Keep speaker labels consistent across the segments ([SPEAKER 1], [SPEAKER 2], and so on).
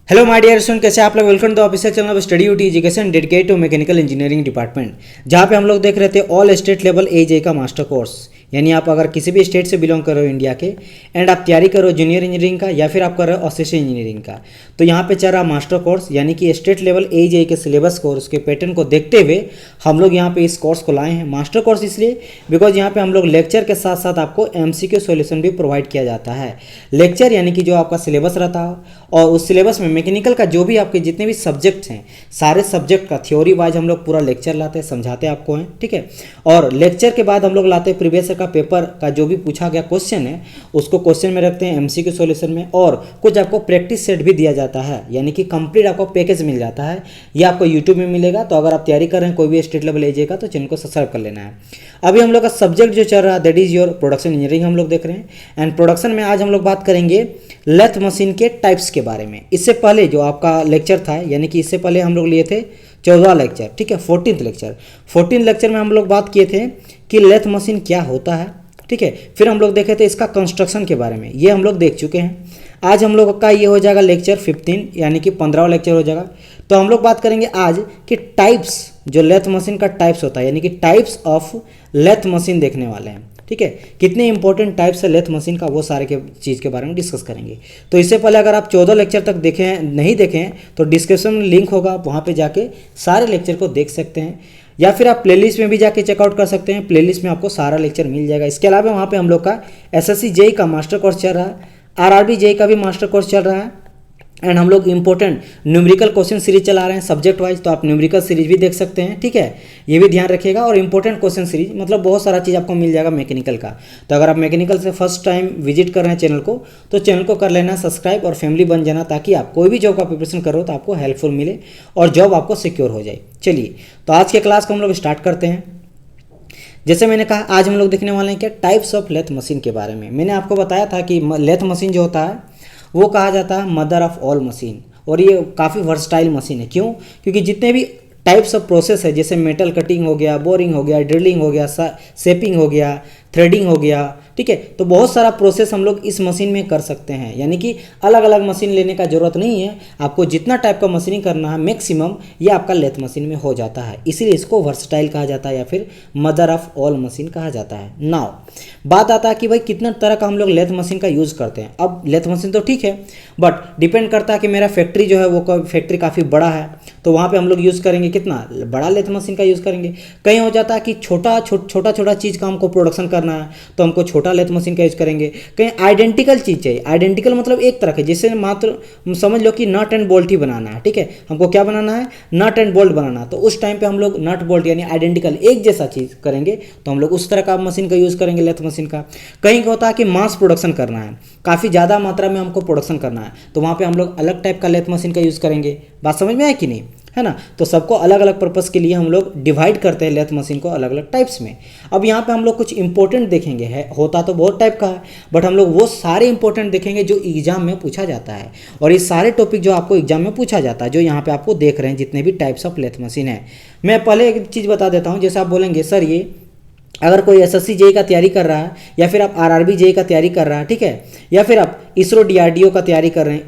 [SPEAKER 1] Hello my dear student, कैसे आप लोग। Welcome to official channel of study UT education dedicated to mechanical engineering department, जहाँ पे हम लोग देख रहे थे ऑल स्टेट लेवल एजे का मास्टर कोर्स। यानी आप अगर किसी भी स्टेट से बिलोंग कर रहे हो इंडिया के एंड आप तैयारी करो जूनियर इंजीनियरिंग का या फिर आप कर रहे हो असिस्टेंट इंजीनियरिंग का, तो यहाँ पे चल रहा मास्टर कोर्स यानी कि स्टेट लेवल एजे के सिलेबस को, उसके पैटर्न को देखते हुए हम लोग यहाँ पे इस कोर्स को लाए हैं। मास्टर कोर्स इसलिए बिकॉज यहाँ पे हम लोग लेक्चर के साथ साथ आपको एमसीक्यू सॉल्यूशन भी प्रोवाइड किया जाता है। लेक्चर यानी कि जो आपका सिलेबस रहता है और उस सिलेबस में मैकेनिकल का जो भी आपके जितने भी सब्जेक्ट्स हैं, सारे सब्जेक्ट का थ्योरी वाइज हम लोग पूरा लेक्चर लाते हैं, समझाते आपको हैं, ठीक है। और लेक्चर के बाद हम लोग लाते हैं प्रीवियस का पेपर का जो भी पूछा गया क्वेश्चन है उसको क्वेश्चन में रखते हैं एमसीक्यू सॉल्यूशन में, और कुछ आपको प्रैक्टिस सेट भी दिया जाता है, यानी कि कंप्लीट आपको पैकेज मिल जाता है। ये आपको यूट्यूब में मिलेगा। तो अगर आप तैयारी कर रहे हैं कोई भी स्टेट लेवल एजे का तो चैनल को सब्सक्राइब कर लेना है। अभी हम लोग का सब्जेक्ट जो चल रहा है that is your production engineering हम लोग देख रहे हैं। एंड प्रोडक्शन में आज हम लोग बात करेंगे लेथ मशीन के टाइप्स के बारे में। इससे पहले जो आपका लेक्चर था, यानी कि इससे पहले हम लोग लिए थे 14 लेक्चर, ठीक है, 14th लेक्चर। 14 लेक्चर में हम लोग बात किए थे कि लेथ मशीन क्या होता है, ठीक है। फिर हम लोग देखे थे इसका कंस्ट्रक्शन के बारे में, ये हम लोग देख चुके हैं। आज हम लोग का ये हो जाएगा लेक्चर 15, यानी कि 15वां लेक्चर हो जाएगा। तो हम लोग बात करेंगे आज कि टाइप्स, जो लेथ मशीन का टाइप्स होता है, यानी कि टाइप्स ऑफ लेथ मशीन देखने वाले हैं, ठीक है। कितने इंपॉर्टेंट टाइप्स है लेथ मशीन का, वो सारे के चीज़ के बारे में डिस्कस करेंगे। तो इससे पहले अगर आप 14 लेक्चर तक देखें नहीं देखें तो डिस्क्रिप्शन में लिंक होगा, आप वहाँ पे जाके सारे लेक्चर को देख सकते हैं, या फिर आप प्लेलिस्ट में भी जाके चेकआउट कर सकते हैं। प्लेलिस्ट में आपको सारा लेक्चर मिल जाएगा। इसके अलावा वहाँ पे हम लोग का एसएससी जेई का मास्टर कोर्स चल रहा है, आरआरबी जेई का भी मास्टर कोर्स चल रहा है। एंड हम लोग इंपॉर्टेंट न्यूमेरिकल क्वेश्चन सीरीज चला रहे हैं सब्जेक्ट वाइज, तो आप न्यूमेरिकल सीरीज भी देख सकते हैं, ठीक है। ये भी ध्यान रखिएगा। और इंपॉर्टेंट क्वेश्चन सीरीज मतलब बहुत सारा चीज़ आपको मिल जाएगा मैकेनिकल का। तो अगर आप मैकेनिकल से फर्स्ट टाइम विजिट कर रहे हैं चैनल को, तो चैनल को कर लेना सब्सक्राइब और फैमिली बन जाना, ताकि आप कोई भी जॉब का प्रिपरेशन करो तो आपको हेल्पफुल मिले और जॉब आपको सिक्योर हो जाए। चलिए, तो आज के क्लास को हम लोग स्टार्ट करते हैं। जैसे मैंने कहा आज हम लोग देखने वाले हैं क्या टाइप्स ऑफ लेथ मशीन के बारे में। मैंने आपको बताया था कि लेथ मशीन जो होता है वो कहा जाता है मदर ऑफ ऑल मशीन, और ये काफ़ी वर्सटाइल मशीन है। क्यों? क्योंकि जितने भी टाइप्स ऑफ प्रोसेस है, जैसे मेटल कटिंग हो गया, बोरिंग हो गया, ड्रिलिंग हो गया, शेपिंग हो गया, थ्रेडिंग हो गया, ठीक है, तो बहुत सारा प्रोसेस हम लोग इस मशीन में कर सकते हैं। यानी कि अलग अलग मशीन लेने का जरूरत नहीं है, आपको जितना टाइप का मशीनिंग करना है मैक्सिमम ये आपका लेथ मशीन में हो जाता है। इसीलिए इसको वर्सटाइल कहा जाता है या फिर मदर ऑफ ऑल मशीन कहा जाता है। नाउ बात आता है कि भाई कितना तरह का हम लोग लेथ मशीन का यूज़ करते हैं। अब लेथ मशीन तो ठीक है, बट डिपेंड करता है कि मेरा फैक्ट्री जो है वो फैक्ट्री काफ़ी बड़ा है, तो वहाँ पे हम लोग यूज़ करेंगे कितना बड़ा लेथ मशीन का यूज़ करेंगे। कहीं हो जाता है कि छोटा छोटा चीज़ का हमको प्रोडक्शन करना है तो हमको छोटा लेथ मशीन का यूज़ करेंगे। कहीं आइडेंटिकल चीज़ चाहिए, आइडेंटिकल मतलब एक तरह के, जैसे मात्र समझ लो कि नट एंड बोल्ट ही बनाना है, ठीक है, हमको क्या बनाना है, नट एंड बोल्ट बनाना। तो उस टाइम पे हम लोग नट बोल्ट यानी आइडेंटिकल एक जैसा चीज़ करेंगे, तो हम लोग उस तरह का मशीन का यूज़ करेंगे लेथ मशीन का। कहीं होता है कि मास प्रोडक्शन करना है, काफ़ी ज़्यादा मात्रा में हमको प्रोडक्शन करना है, तो वहाँ पे हम लोग अलग टाइप का लेथ मशीन का यूज़ करेंगे। बात समझ में आए कि नहीं, है ना। तो सबको अलग अलग पर्पस के लिए हम लोग डिवाइड करते हैं लेथ मशीन को अलग अलग टाइप्स में। अब यहाँ पे हम लोग कुछ इंपॉर्टेंट देखेंगे, है होता तो बहुत टाइप का है, बट हम लोग वो सारे इंपॉर्टेंट देखेंगे जो एग्जाम में पूछा जाता है। और ये सारे टॉपिक जो आपको एग्जाम में पूछा जाता है, जो यहाँ पे आपको देख रहे हैं जितने भी टाइप्स ऑफ लेथ मशीन है। मैं पहले एक चीज़ बता देता हूँ, जैसे आप बोलेंगे सर ये अगर कोई एसएससी जेई का तैयारी कर रहा है या फिर आप आरआरबी जेई का तैयारी कर रहा है, ठीक है, या फिर आप इसरो डीआरडीओ का तैयारी कर रहे हैं,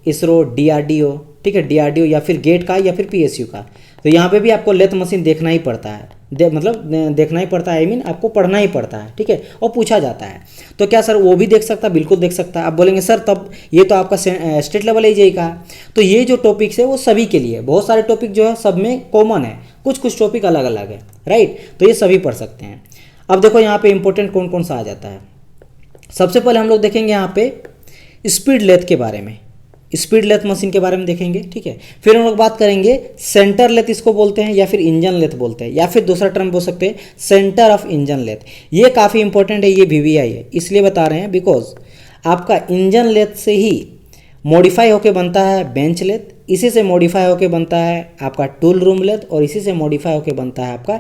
[SPEAKER 1] इसरो डीआरडीओ, ठीक है, डीआरडीओ या फिर गेट का या फिर पीएसयू का, तो यहाँ पे भी आपको लेथ मशीन देखना ही पड़ता है। देखना ही पड़ता है, आई मीन आपको पढ़ना ही पड़ता है, ठीक है, और पूछा जाता है। तो क्या सर वो भी देख सकता है? बिल्कुल देख सकता है। आप बोलेंगे सर तब ये तो आपका स्टेट लेवल एजेई का है, तो ये जो टॉपिक्स है वो सभी के लिए, बहुत सारे टॉपिक जो है सब में कॉमन है, कुछ टॉपिक अलग अलग है, राइट, तो ये सभी पढ़ सकते हैं। अब देखो यहाँ पे इंपॉर्टेंट कौन कौन सा आ जाता है। सबसे पहले हम लोग देखेंगे यहाँ पे स्पीड लेथ के बारे में, स्पीड लेथ मशीन के बारे में देखेंगे, ठीक है। फिर हम लोग बात करेंगे सेंटर लेथ इसको बोलते हैं या फिर इंजन लेथ बोलते हैं, या फिर दूसरा टर्म बोल सकते हैं सेंटर ऑफ इंजन लेथ। ये काफ़ी इंपॉर्टेंट है, ये वीवीआई है, इसलिए बता रहे हैं बिकॉज आपका इंजन लेथ से ही मॉडिफाई होके बनता है बेंच लेथ, इसी से मॉडिफाई होके बनता है आपका टूल रूम लेथ, और इसी से मॉडिफाई होके बनता है आपका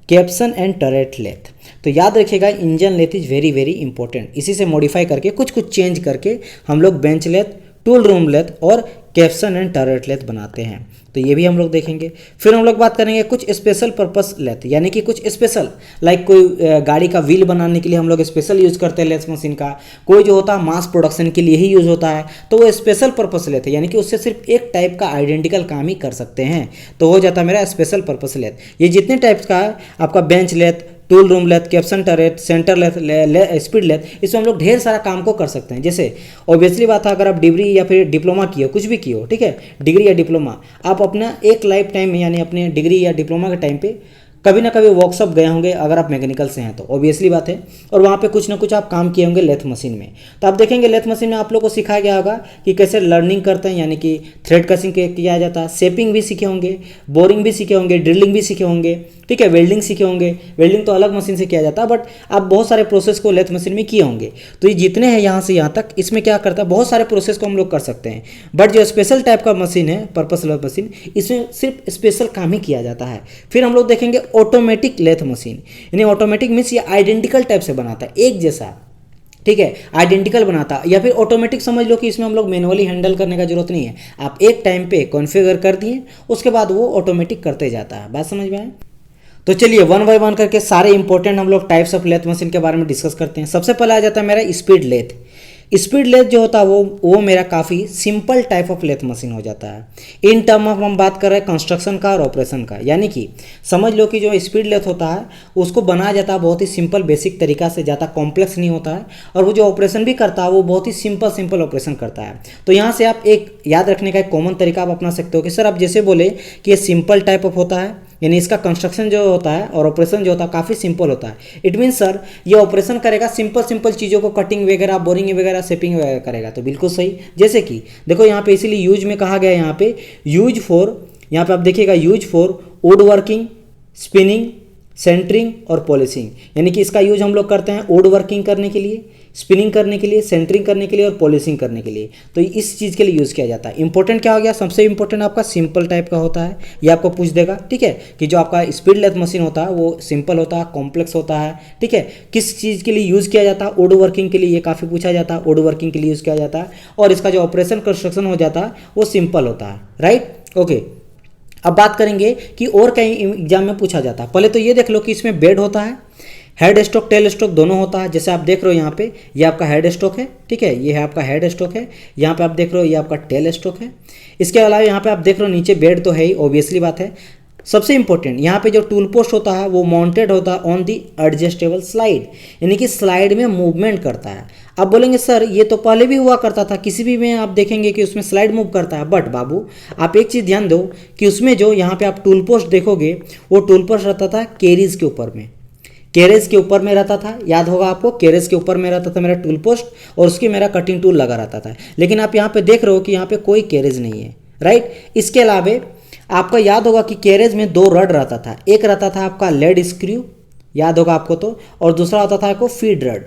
[SPEAKER 1] कैप्सन एंड टरेट लेथ। तो याद रखिएगा engine lathe is very very important. इसी से मॉडिफाई करके कुछ चेंज करके हम लोग bench lathe, tool room lathe और कैप्सन एंड टर्रेट लेथ बनाते हैं। तो ये भी हम लोग देखेंगे। फिर हम लोग बात करेंगे कुछ स्पेशल पर्पस लेथ, यानी कि कुछ स्पेशल लाइक कोई गाड़ी का व्हील बनाने के लिए हम लोग स्पेशल यूज़ करते हैं लेथ मशीन का, कोई जो होता है मास प्रोडक्शन के लिए ही यूज़ होता है, तो वो स्पेशल पर्पस लेथ है, यानी कि उससे सिर्फ एक टाइप का आइडेंटिकल काम ही कर सकते हैं, तो हो जाता है मेरा स्पेशल पर्पस लेथ। ये जितने टाइप्स का है आपका bench lathe, tool room lathe, capstan turret, centre lathe, speed lathe, इसमें हम लोग ढेर सारा काम को कर सकते हैं। जैसे ऑब्वियसली बात है, अगर आप डिग्री या फिर डिप्लोमा किए हो, कुछ भी किए हो, ठीक है, डिग्री या डिप्लोमा, आप अपना एक लाइफ टाइम में यानी अपने डिग्री या डिप्लोमा के टाइम पे कभी ना कभी वर्कशॉप गए होंगे अगर आप मैकेनिकल से हैं तो, ऑब्वियसली बात है, और वहाँ पे कुछ ना कुछ आप काम किए होंगे लेथ मशीन में। तो आप देखेंगे लेथ मशीन में आप लोग को सिखाया गया होगा कि कैसे लर्निंग करते हैं, यानी कि थ्रेड कसिंग किया जाता है, शेपिंग भी सीखे होंगे, बोरिंग भी सीखे होंगे, ड्रिलिंग भी सीखे होंगे, ठीक है, वेल्डिंग सीखे होंगे। वेल्डिंग तो अलग मशीन से किया जाता है, बट आप बहुत सारे प्रोसेस को लेथ मशीन में किए होंगे। तो ये जितने हैं यहाँ से यहाँ तक, इसमें क्या करता है, बहुत सारे प्रोसेस को हम लोग कर सकते हैं। बट जो स्पेशल टाइप का मशीन है, पर्पस लेथ मशीन, इसमें सिर्फ स्पेशल काम ही किया जाता है। फिर हम लोग देखेंगे ऑटोमेटिक लेथ मशीन, यानी ऑटोमेटिक मीन्स ये आइडेंटिकल टाइप से बनाता है, एक जैसा, ठीक है, आइडेंटिकल बनाता, या फिर ऑटोमेटिक समझ लो कि इसमें हम लोग मैनुअली हैंडल करने का जरूरत नहीं है, आप एक टाइम पे कॉन्फ़िगर कर दिए, उसके बाद वो ऑटोमेटिक करते जाता है। बात समझ में आए? तो चलिए वन बाय वन करके सारे इंपॉर्टेंट हम लोग टाइप्स ऑफ लेथ मशीन के बारे में डिस्कस करते हैं। सबसे पहले आ जाता है मेरा स्पीड लेथ। स्पीड लेथ जो होता है वो मेरा काफ़ी simple type of lathe machine हो जाता है। इन टर्म ऑफ हम बात कर रहे हैं कंस्ट्रक्शन का और ऑपरेशन का, यानी कि समझ लो कि जो स्पीड लेथ होता है उसको बनाया जाता है बहुत ही सिंपल बेसिक तरीका से, ज़्यादा कॉम्प्लेक्स नहीं होता है, और वो जो ऑपरेशन भी करता है वो बहुत ही सिंपल ऑपरेशन करता है। तो यहाँ से आप एक याद रखने का एक कॉमन तरीका आप अपना सकते हो कि सर आप जैसे बोले कि ये सिंपल टाइप ऑफ होता है, यानी इसका कंस्ट्रक्शन जो होता है और ऑपरेशन जो होता है काफ़ी सिंपल होता है। इट मीन्स सर ये ऑपरेशन करेगा सिंपल चीज़ों को, कटिंग वगैरह, बोरिंग वगैरह, शेपिंग वगैरह करेगा। तो बिल्कुल सही, जैसे कि देखो यहाँ पे इसीलिए यूज में कहा गया है, यहाँ पे यूज फॉर, यहाँ पे आप देखिएगा use for wood working, spinning, centring और पॉलिशिंग, यानी कि इसका यूज हम लोग करते हैं वुड वर्किंग करने के लिए, स्पिनिंग करने के लिए, सेंटरिंग करने के लिए और पॉलिशिंग करने के लिए। तो इस चीज़ के लिए यूज़ किया जाता है। इंपॉर्टेंट क्या हो गया, सबसे इंपॉर्टेंट आपका सिंपल टाइप का होता है, ये आपको पूछ देगा, ठीक है, कि जो आपका स्पीड लेथ मशीन होता है वो सिंपल होता है, कॉम्प्लेक्स होता है, ठीक है, किस चीज़ के लिए यूज़ किया जाता है, वुड वर्किंग के लिए, ये काफ़ी पूछा जाता है, वुड वर्किंग के लिए यूज़ किया जाता है, और इसका जो ऑपरेशन कंस्ट्रक्शन हो जाता है वो सिंपल होता है, राइट, ओके। अब बात करेंगे कि और कई एग्जाम में पूछा जाता है। पहले तो ये देख लो कि इसमें बेड होता है, हेड स्ट्रोक, टेल स्ट्रोक दोनों होता है। जैसे आप देख रहे हो यहाँ पे, ये आपका हेड स्ट्रोक है, ठीक है, ये है आपका हेड स्ट्रोक है, यहाँ पे आप देख रहे हो ये आपका टेल स्ट्रोक है। इसके अलावा यहाँ पे आप देख रहे हो नीचे बेड तो है ही, ऑब्वियसली बात है। सबसे इंपॉर्टेंट यहाँ पे जो टूल पोस्ट होता है वो माउंटेड होता है ऑन दी एडजस्टेबल स्लाइड, यानी कि स्लाइड में मूवमेंट करता है। आप बोलेंगे सर ये तो पहले भी हुआ करता था, किसी भी में आप देखेंगे कि उसमें स्लाइड मूव करता है, बट बाबू आप एक चीज़ ध्यान दो कि उसमें जो यहाँ पे आप टूल पोस्ट देखोगे वो टूल पोस्ट रहता था कैरीज के ऊपर में, कैरेज के ऊपर में रहता था, याद होगा आपको, कैरेज के ऊपर में रहता था मेरा टूल पोस्ट और उसकी मेरा कटिंग टूल लगा रहता था। लेकिन आप यहाँ पे देख रहे हो कि यहाँ पे कोई कैरेज नहीं है, राइट। इसके अलावा आपको याद होगा कि कैरेज में दो रड रहता था, एक रहता था आपका लेड स्क्रू, याद होगा आपको तो, और दूसरा होता था आपको फीड रड।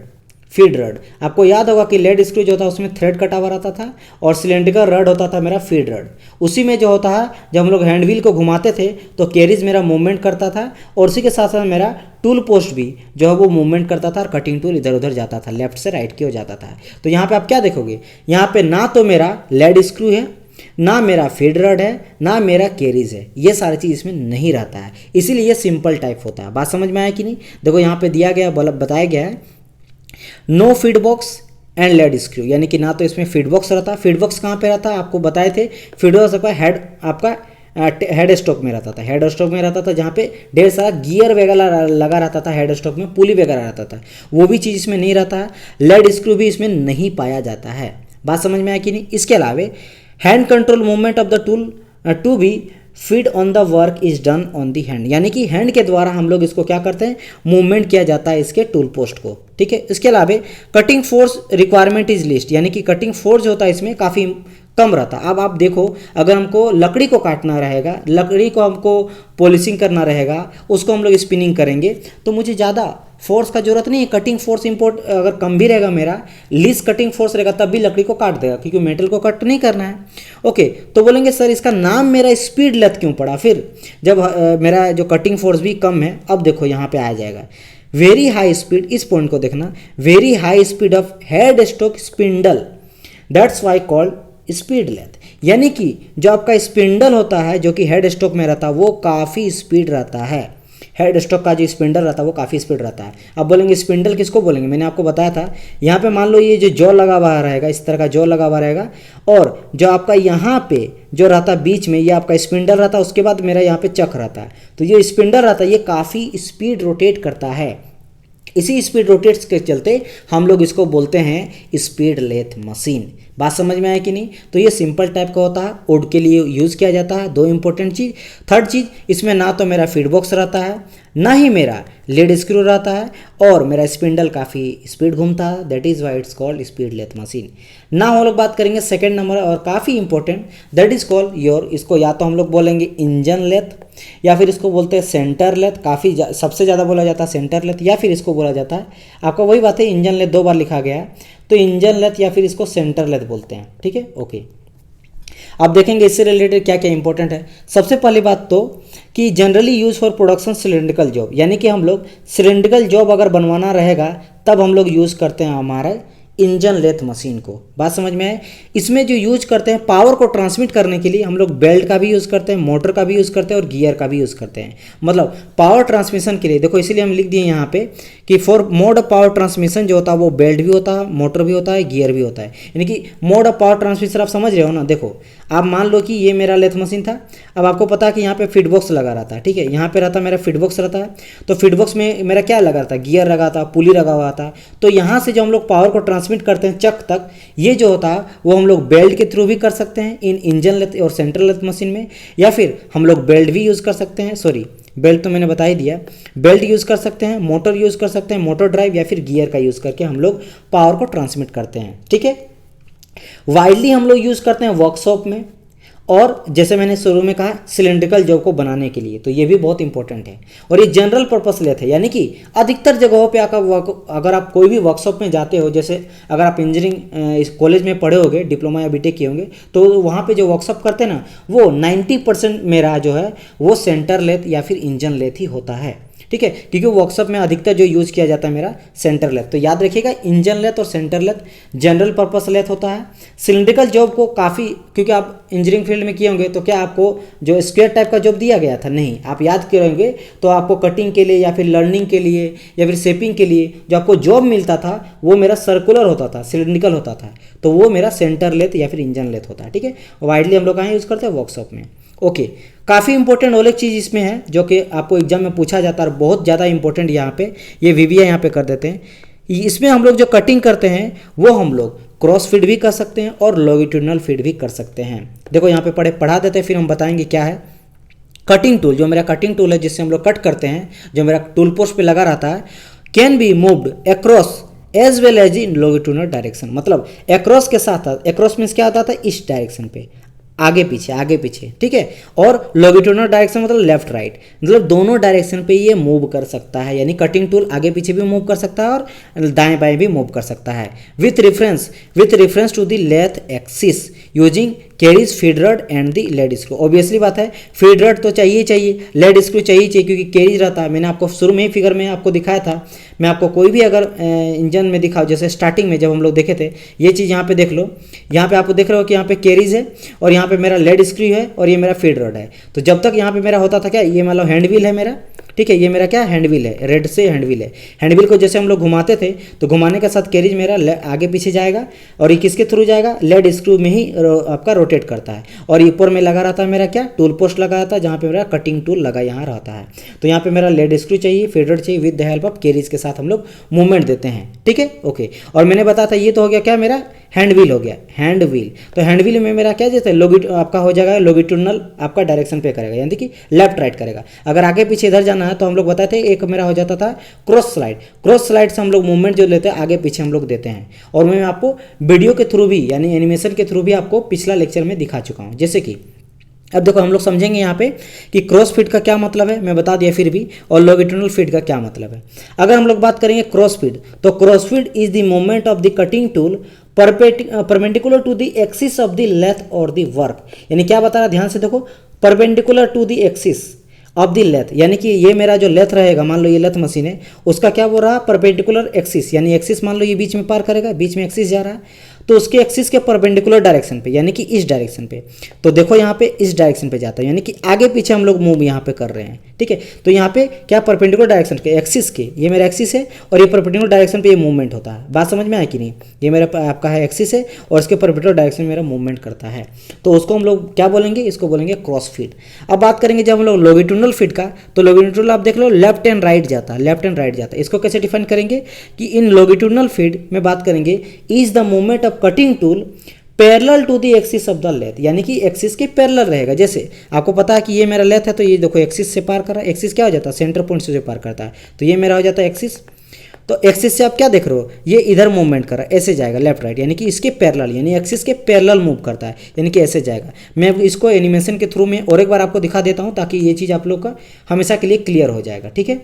[SPEAKER 1] फीड रड आपको याद होगा कि लेड स्क्रू जो था उसमें थ्रेड कटा हुआ रहता था और सिलेंड्रिकल रड होता था मेरा फीड रड। उसी में जो होता है जब हम लोग हैंड व्हील को घुमाते थे तो कैरीज मेरा मूवमेंट करता था और उसी के साथ साथ मेरा टूल पोस्ट भी जो है वो मूवमेंट करता था और कटिंग टूल इधर उधर जाता था, लेफ्ट से राइट की हो जाता था। तो यहाँ पे आप क्या देखोगे, यहाँ पे ना तो मेरा लेड स्क्रू है, ना मेरा फीड रड है, ना मेरा कैरीज है, ये सारी चीज़ इसमें नहीं रहता है, इसीलिए ये सिंपल टाइप होता है। बात समझ में आया कि नहीं? देखो यहाँ पे दिया गया, बताया गया है no feed box and lead screw, यानी कि ना तो इसमें फीड बॉक्स रहता। फीड बॉक्स कहाँ पे रहता है आपको बताए थे, फीड बॉक्स आपका हेड, आपका हेड स्टॉक में रहता था, हेड स्टॉक में रहता था जहाँ पे ढेर सारा गियर वगैरह लगा रहता था, हेड स्टॉक में पुली वगैरह रहता था, वो भी चीज़ इसमें नहीं रहता है। लेड स्क्रू भी इसमें नहीं पाया जाता है। बात समझ में आया कि नहीं? इसके अलावा hand control movement of the tool to be feed on the work is done on the hand, यानी कि हैंड के द्वारा हम लोग इसको क्या करते हैं, मूवमेंट किया जाता है इसके टूल पोस्ट को, ठीक है। इसके अलावा cutting force requirement is list, यानी कि कटिंग फोर्स जो होता है इसमें काफ़ी कम रहता। अब आप देखो अगर हमको लकड़ी को काटना रहेगा, लकड़ी को हमको पॉलिशिंग करना रहेगा, उसको हम लोग स्पिनिंग करेंगे तो मुझे ज़्यादा फोर्स का जरूरत नहीं है। कटिंग फोर्स इंपोर्ट अगर कम भी रहेगा, मेरा लीस्ट कटिंग फोर्स रहेगा तब भी लकड़ी को काट देगा क्योंकि मेटल को कट नहीं करना है। ओके, तो बोलेंगे सर इसका नाम मेरा स्पीड लेथ क्यों पड़ा फिर, जब मेरा जो कटिंग फोर्स भी कम है। अब देखो यहाँ पे आ जाएगा वेरी हाई स्पीड, इस पॉइंट को देखना, very high speed of head stock spindle, that's why called speed lathe, यानी कि जो आपका स्पिंडल होता है जो कि हेड स्टॉक में रहता है वो काफ़ी स्पीड रहता है। हेड स्टॉक का जो स्पिंडल रहता है वो काफ़ी स्पीड रहता है। अब बोलेंगे स्पिंडल किसको बोलेंगे, मैंने आपको बताया था यहाँ पे मान लो ये जो जॉ लगा हुआ रहेगा, इस तरह का जॉ लगा हुआ रहेगा, और जो आपका यहाँ पे जो रहता है बीच में ये आपका स्पिंडल रहता है, उसके बाद मेरा यहाँ पे चक्र रहता है। तो ये स्पिंडल रहता है ये काफ़ी स्पीड रोटेट करता है। इसी स्पीड रोटेट्स के चलते हम लोग इसको बोलते हैं स्पीड लेथ मशीन। बात समझ में आया कि नहीं। तो ये सिंपल टाइप का होता है, वुड के लिए यूज़ किया जाता है। दो इंपॉर्टेंट चीज़। थर्ड चीज़, इसमें ना तो मेरा फीड बॉक्स रहता है ना ही मेरा लीड स्क्रू रहता है, और मेरा स्पिंडल काफ़ी स्पीड घूमता है, that is why it's called speed lathe machine. ना हम लोग बात करेंगे सेकेंड नंबर और काफ़ी important, that is called your, इसको या तो हम लोग बोलेंगे इंजन लेथ या फिर इसको बोलते हैं सेंटर लेथ। काफ़ी सबसे ज़्यादा बोला जाता है सेंटर लेथ, या फिर इसको बोला जाता है, आपका वही बात है इंजन लेथ दो बार लिखा गया है, तो इंजन लेथ या फिर इसको सेंटर लेथ बोलते हैं। ठीक है, ओके। अब देखेंगे इससे रिलेटेड क्या क्या इंपॉर्टेंट है। सबसे पहली बात तो कि generally use for production cylindrical job, यानी कि हम लोग सिलेंड्रिकल जॉब अगर बनवाना रहेगा तब हम लोग यूज़ करते हैं हमारा इंजन लेथ मशीन को। बात समझ में आए। इसमें जो यूज करते हैं पावर को ट्रांसमिट करने के लिए हम लोग बेल्ट का भी यूज़ करते हैं, मोटर का भी यूज़ करते हैं और गियर का भी यूज़ करते हैं। मतलब पावर ट्रांसमिशन के लिए देखो, इसीलिए हम लिख दिए यहाँ पे कि for mode of power transmission जो होता है वो बेल्ट भी होता है, मोटर भी होता है, गियर भी होता है। यानी कि मोड ऑफ पावर ट्रांसमिशन आप समझ रहे हो ना। देखो आप मान लो कि ये मेरा लेथ मशीन था, अब आपको पता है कि यहाँ पे फीड बॉक्स लगा रहता है। ठीक है, यहाँ पे रहता मेरा फीड बॉक्स रहता है, तो फीड बॉक्स में मेरा क्या लगा रहता है, गियर लगा था, पुली लगा हुआ था। तो यहाँ से जो हम लोग पावर को ट्रांसमिट करते हैं चक तक, ये जो होता है वो हम लोग बेल्ट के थ्रू भी कर सकते हैं इन इंजन लेथ और सेंट्रल लेथ मशीन में, या फिर हम लोग बेल्ट भी यूज़ कर सकते हैं। सॉरी, बेल्ट तो मैंने बता ही दिया, बेल्ट यूज़ कर सकते हैं, मोटर यूज़ कर सकते हैं, मोटर ड्राइव या फिर गियर का यूज़ करके हम लोग पावर को ट्रांसमिट करते हैं। ठीक है, वाइडली हम लोग यूज़ करते हैं वर्कशॉप में, और जैसे मैंने शुरू में कहा सिलेंड्रिकल जॉब को बनाने के लिए, तो ये भी बहुत इंपॉर्टेंट है। और ये जनरल पर्पस लेथ है, यानी कि अधिकतर जगहों पे अगर आप कोई भी वर्कशॉप में जाते हो, जैसे अगर आप इंजीनियरिंग इस कॉलेज में पढ़े होंगे, डिप्लोमा या बीटेक किए होंगे, तो वहाँ पे जो वर्कशॉप करते हैं ना वो 90% मेरा जो है वो सेंटर लेथ या फिर इंजन लेथ ही होता है। ठीक है, क्योंकि वर्कशॉप में अधिकतर जो यूज़ किया जाता है मेरा सेंटर लेथ। तो याद रखिएगा इंजन लेथ और centre lathe general purpose lathe होता है। सिलिंड्रिकल जॉब को काफ़ी, क्योंकि आप इंजीनियरिंग फील्ड में किए होंगे तो क्या आपको जो स्क्वायर टाइप का जॉब दिया गया था, नहीं, आप याद करेंगे तो आपको कटिंग के लिए या फिर लर्निंग के लिए या फिर शेपिंग के लिए जो आपको जॉब मिलता था वो मेरा सर्कुलर होता था, सिलिंड्रिकल होता था, तो वो मेरा सेंटर लेथ या फिर इंजन लेथ होता है। ठीक है, वाइडली हम लोग कहाँ यूज़ करते हैं, वर्कशॉप में। ओके, काफ़ी इंपॉर्टेंट और एक चीज़ इसमें है जो कि आपको एग्जाम में पूछा जाता है, बहुत ज़्यादा इंपॉर्टेंट यहाँ पे, ये वीवीआई यहाँ पे कर देते हैं। इसमें हम लोग जो कटिंग करते हैं वो हम लोग क्रॉस फीड भी कर सकते हैं और लॉन्गिट्यूडिनल फीड भी कर सकते हैं। देखो यहाँ पे पढ़ा देते हैं, फिर हम बताएंगे क्या है। कटिंग टूल, जो मेरा कटिंग टूल है जिससे हम लोग कट करते हैं, जो मेरा टूल पोस्ट पे लगा रहता है, can be moved across as well as in longitudinal direction. मतलब अक्रॉस के साथ, अक्रॉस मीन्स क्या होता था, इस डायरेक्शन पे, आगे पीछे। ठीक है, और लॉन्गिट्यूडिनल डायरेक्शन मतलब लेफ्ट राइट, मतलब दोनों डायरेक्शन पे ये मूव कर सकता है। यानी कटिंग टूल आगे पीछे भी मूव कर सकता है और दाएं बाएं भी मूव कर सकता है with reference to the lathe axis using carriage feed rod and the lead screw. Obviously बात है, फीड रड तो चाहिए, लेड स्क्रू चाहिए क्योंकि कैरीज रहता है। मैंने आपको शुरू में ही फिगर में आपको दिखाया था। मैं आपको कोई भी अगर इंजन में दिखाऊँ, जैसे स्टार्टिंग में जब हम लोग देखे थे, ये चीज़ यहाँ पे देख लो, यहाँ पे आपको देख रहे हो कि यहाँ पे कैरीज है और यहाँ पे मेरा लेड स्क्रू है और ये मेरा फीड रड है। तो जब तक यहाँ पे मेरा होता था क्या, ये मतलब हैंड व्हील है मेरा, ठीक है, ये मेरा क्या हैंड व्हील है, रेड से हैंड व्हील है। हैंड व्हील को जैसे हम लोग घुमाते थे तो घुमाने के साथ कैरीज मेरा आगे पीछे जाएगा, और ये किसके थ्रू जाएगा, लेड स्क्रू में ही आपका रोटेट करता है। और ऊपर में लगा रहता है मेरा क्या, टूल पोस्ट लगा रहता है, जहाँ पे मेरा कटिंग टूल लगा यहाँ रहता है। तो यहाँ पे मेरा लेड स्क्रू चाहिए, फीड रड चाहिए, with the help of carries के साथ हम लोग मूवमेंट देते हैं। ठीक है, ओके। और मैंने बताया था ये तो हो गया क्या, मेरा हैंड व्हील हो गया, हैंड व्हील। तो हैंड व्हील में मेरा क्या, जैसे आपका हो जाएगा लॉन्गिट्यूडिनल, आपका डायरेक्शन पे करेगा, यानी कि लेफ्ट राइट करेगा। अगर आगे पीछे इधर जाना है तो हम लोग बताते हैं, एक मेरा हो जाता था क्रॉस स्लाइड से हम लोग मूवमेंट जो लेते हैं आगे पीछे हम लोग देते हैं। और मैं आपको वीडियो के थ्रू भी, यानी एनिमेशन के थ्रू भी आपको पिछला लेक्चर में दिखा चुका हूँ। जैसे कि अब देखो हम लोग समझेंगे यहाँ पे कि क्रॉस फीड का क्या मतलब है, मैं बता दिया फिर भी, और लॉन्गिट्यूडिनल फीड का क्या मतलब है। अगर हम लोग बात करेंगे क्रॉस फीड, तो cross feed is the movement of the cutting tool perpendicular to the axis of the lathe और द वर्क। यानी क्या बता रहा, ध्यान से देखो, perpendicular to the axis of the lathe, यानी कि ये मेरा जो लेथ रहेगा, मान लो ये लेथ मशीन है, उसका क्या वो रहा, परपेंडिकुलर एक्सिस, यानी एक्सिस मान लो ये बीच में पार करेगा, बीच में एक्सिस जा रहा है, तो उसके एक्सिस के परपेंडिकुलर डायरेक्शन पे, यानी कि इस डायरेक्शन पे। तो देखो यहाँ पे इस डायरेक्शन पे जाता है, यानी कि आगे पीछे हम लोग मूव यहाँ पे कर रहे हैं, ठीक है। तो यहाँ पे क्या परपेंडिकुलर डायरेक्शन के एक्सिस के, ये मेरा एक्सिस है और ये परपेंडिकुलर डायरेक्शन पे ये मूवमेंट होता है। बात समझ में आया कि नहीं? ये मेरा आपका है एक्सिस है और इसके परपेंडिकुलर डायरेक्शन में मेरा मूवमेंट करता है, तो उसको हम लोग क्या बोलेंगे? इसको बोलेंगे क्रॉस फीड। अब बात करेंगे जब हम लोग लॉन्गिट्यूडिनल फीड का, तो लॉन्गिट्यूडिनल आप देख लो लेफ्ट एंड राइट जाता है, लेफ्ट एंड राइट जाता है। इसको कैसे डिफाइन करेंगे कि इन लॉन्गिट्यूडिनल फीड में बात करेंगे is the movement of cutting tool parallel to the axis of the lathe, यानी कि एक्सिस के पैरेलल रहेगा। जैसे आपको पता है कि ये मेरा लेथ है, तो ये देखो एक्सिस से पार कर रहा है। एक्सिस क्या हो जाता है? सेंटर पॉइंट से जो पार करता है, तो ये मेरा हो जाता है एक्सिस। तो एक्सिस से आप क्या देख रहे हो? ये इधर मूवमेंट कर रहा है, ऐसे जाएगा लेफ्ट राइट, यानी कि इसके पैरेलल, यानी एक्सिस के पैरेलल मूव करता है, यानी कि ऐसे जाएगा। मैं इसको एनिमेशन के थ्रू में और एक बार आपको दिखा देता हूँ ताकि ये चीज़ आप लोग का हमेशा के लिए क्लियर हो जाएगा, ठीक है।